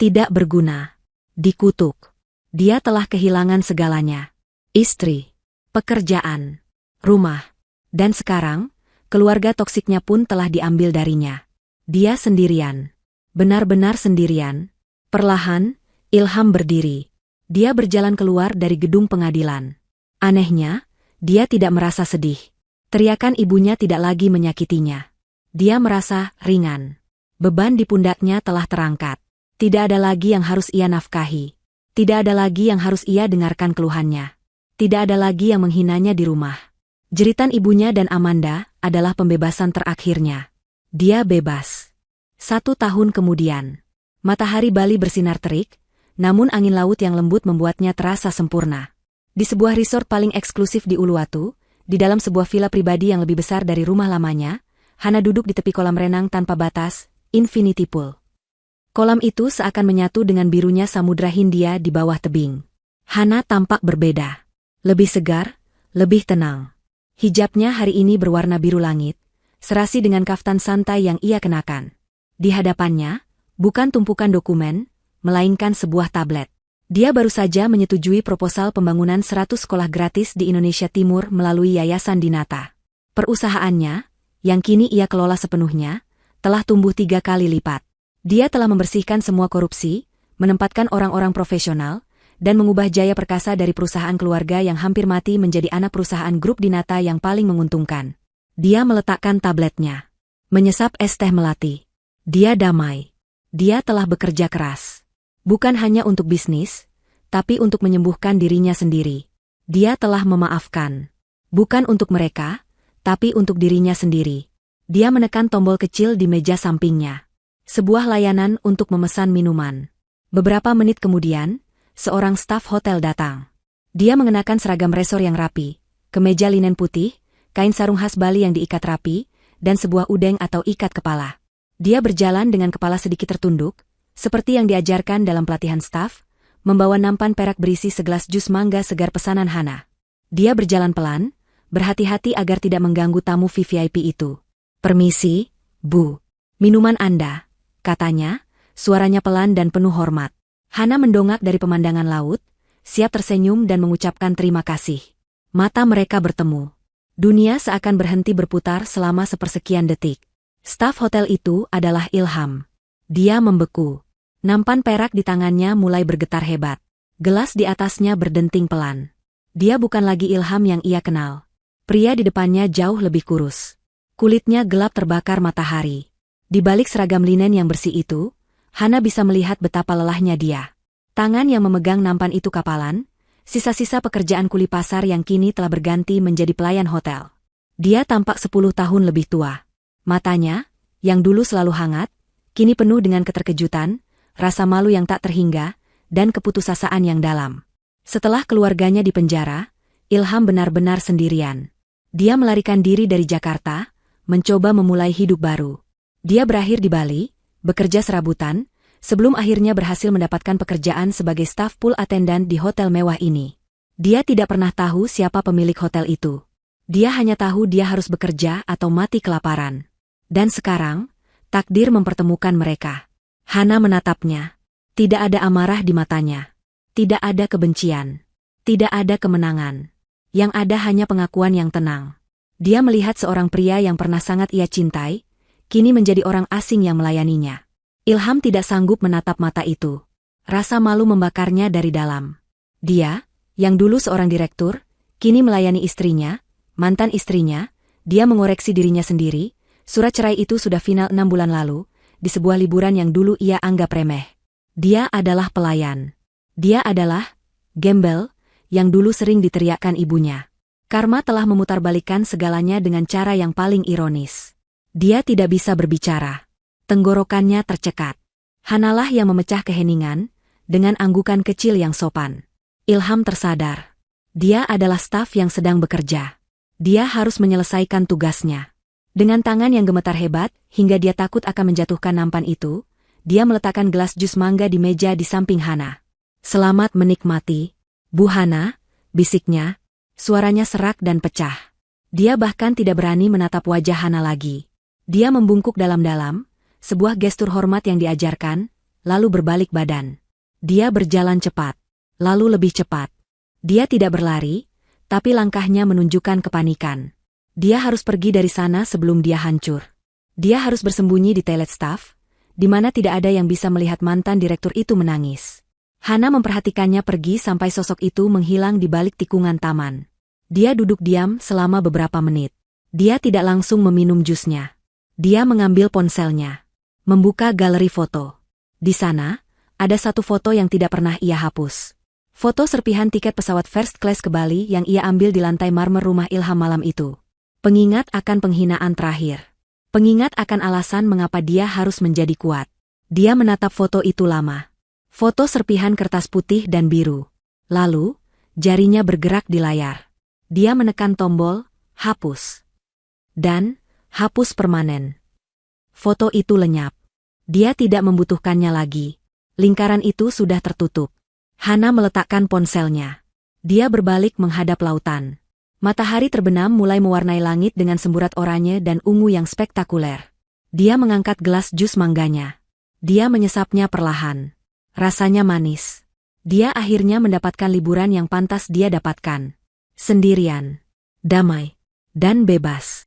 A: tidak berguna, dikutuk. Dia telah kehilangan segalanya. Istri, pekerjaan, rumah, dan sekarang, keluarga toksiknya pun telah diambil darinya. Dia sendirian. Benar-benar sendirian. Perlahan, Ilham berdiri. Dia berjalan keluar dari gedung pengadilan. Anehnya, dia tidak merasa sedih. Teriakan ibunya tidak lagi menyakitinya. Dia merasa ringan. Beban di pundaknya telah terangkat. Tidak ada lagi yang harus ia nafkahi. Tidak ada lagi yang harus ia dengarkan keluhannya. Tidak ada lagi yang menghinanya di rumah. Jeritan ibunya dan Amanda adalah pembebasan terakhirnya. Dia bebas. 1 tahun kemudian. Matahari Bali bersinar terik, namun angin laut yang lembut membuatnya terasa sempurna. Di sebuah resort paling eksklusif di Uluwatu, di dalam sebuah villa pribadi yang lebih besar dari rumah lamanya, Hana duduk di tepi kolam renang tanpa batas, Infinity Pool. Kolam itu seakan menyatu dengan birunya Samudra Hindia di bawah tebing. Hana tampak berbeda. Lebih segar, lebih tenang. Hijabnya hari ini berwarna biru langit, serasi dengan kaftan santai yang ia kenakan. Di hadapannya, bukan tumpukan dokumen, melainkan sebuah tablet. Dia baru saja menyetujui proposal pembangunan 100 sekolah gratis di Indonesia Timur melalui Yayasan Dinata. Perusahaannya, yang kini ia kelola sepenuhnya, telah tumbuh 3 kali lipat. Dia telah membersihkan semua korupsi, menempatkan orang-orang profesional, dan mengubah Jaya Perkasa dari perusahaan keluarga yang hampir mati menjadi anak perusahaan grup Dinata yang paling menguntungkan. Dia meletakkan tabletnya. Menyesap es teh melati. Dia damai. Dia telah bekerja keras. Bukan hanya untuk bisnis, tapi untuk menyembuhkan dirinya sendiri. Dia telah memaafkan. Bukan untuk mereka, tapi untuk dirinya sendiri. Dia menekan tombol kecil di meja sampingnya. Sebuah layanan untuk memesan minuman. Beberapa menit kemudian, seorang staf hotel datang. Dia mengenakan seragam resor yang rapi, kemeja linen putih, kain sarung khas Bali yang diikat rapi, dan sebuah udeng atau ikat kepala. Dia berjalan dengan kepala sedikit tertunduk, seperti yang diajarkan dalam pelatihan staf, membawa nampan perak berisi segelas jus mangga segar pesanan Hana. Dia berjalan pelan, berhati-hati agar tidak mengganggu tamu VVIP itu. "Permisi, Bu. Minuman Anda," katanya, suaranya pelan dan penuh hormat. Hana mendongak dari pemandangan laut, siap tersenyum dan mengucapkan terima kasih. Mata mereka bertemu. Dunia seakan berhenti berputar selama sepersekian detik. Staf hotel itu adalah Ilham. Dia membeku. Nampan perak di tangannya mulai bergetar hebat. Gelas di atasnya berdenting pelan. Dia bukan lagi Ilham yang ia kenal. Pria di depannya jauh lebih kurus. Kulitnya gelap terbakar matahari. Di balik seragam linen yang bersih itu, Hana bisa melihat betapa lelahnya dia. Tangan yang memegang nampan itu kapalan, sisa-sisa pekerjaan kuli pasar yang kini telah berganti menjadi pelayan hotel. Dia tampak 10 tahun lebih tua. Matanya, yang dulu selalu hangat, kini penuh dengan keterkejutan, rasa malu yang tak terhingga, dan keputusasaan yang dalam. Setelah keluarganya dipenjara, Ilham benar-benar sendirian. Dia melarikan diri dari Jakarta, mencoba memulai hidup baru. Dia berakhir di Bali, bekerja serabutan, sebelum akhirnya berhasil mendapatkan pekerjaan sebagai staf pool attendant di hotel mewah ini. Dia tidak pernah tahu siapa pemilik hotel itu. Dia hanya tahu dia harus bekerja atau mati kelaparan. Dan sekarang, takdir mempertemukan mereka. Hana menatapnya. Tidak ada amarah di matanya. Tidak ada kebencian. Tidak ada kemenangan. Yang ada hanya pengakuan yang tenang. Dia melihat seorang pria yang pernah sangat ia cintai, kini menjadi orang asing yang melayaninya. Ilham tidak sanggup menatap mata itu. Rasa malu membakarnya dari dalam. Dia, yang dulu seorang direktur, kini melayani istrinya, mantan istrinya. Dia mengoreksi dirinya sendiri. Surat cerai itu sudah final 6 bulan lalu, di sebuah liburan yang dulu ia anggap remeh. Dia adalah pelayan. Dia adalah gembel, yang dulu sering diteriakkan ibunya. Karma telah memutarbalikkan segalanya dengan cara yang paling ironis. Dia tidak bisa berbicara. Tenggorokannya tercekat. Hanalah yang memecah keheningan, dengan anggukan kecil yang sopan. Ilham tersadar. Dia adalah staf yang sedang bekerja. Dia harus menyelesaikan tugasnya. Dengan tangan yang gemetar hebat, hingga dia takut akan menjatuhkan nampan itu, dia meletakkan gelas jus mangga di meja di samping Hana. "Selamat menikmati, Bu Hana," bisiknya. Suaranya serak dan pecah. Dia bahkan tidak berani menatap wajah Hana lagi. Dia membungkuk dalam-dalam, Sebuah gestur hormat yang diajarkan, lalu berbalik badan. Dia berjalan cepat, lalu lebih cepat. Dia tidak berlari, tapi langkahnya menunjukkan kepanikan. Dia harus pergi dari sana sebelum dia hancur. Dia harus bersembunyi di toilet staff, di mana tidak ada yang bisa melihat mantan direktur itu menangis. Hana memperhatikannya pergi sampai sosok itu menghilang di balik tikungan taman. Dia duduk diam selama beberapa menit. Dia tidak langsung meminum jusnya. Dia mengambil ponselnya, membuka galeri foto. Di sana, ada satu foto yang tidak pernah ia hapus. Foto serpihan tiket pesawat first class ke Bali yang ia ambil di lantai marmer rumah Ilham malam itu. Pengingat akan penghinaan terakhir. Pengingat akan alasan mengapa dia harus menjadi kuat. Dia menatap foto itu lama. Foto serpihan kertas putih dan biru. Lalu, jarinya bergerak di layar. Dia menekan tombol, hapus. Dan, hapus permanen. Foto itu lenyap. Dia tidak membutuhkannya lagi. Lingkaran itu sudah tertutup. Hana meletakkan ponselnya. Dia berbalik menghadap lautan. Matahari terbenam mulai mewarnai langit dengan semburat oranye dan ungu yang spektakuler. Dia mengangkat gelas jus mangganya. Dia menyesapnya perlahan. Rasanya manis. Dia akhirnya mendapatkan liburan yang pantas dia dapatkan. Sendirian. Damai. Dan bebas.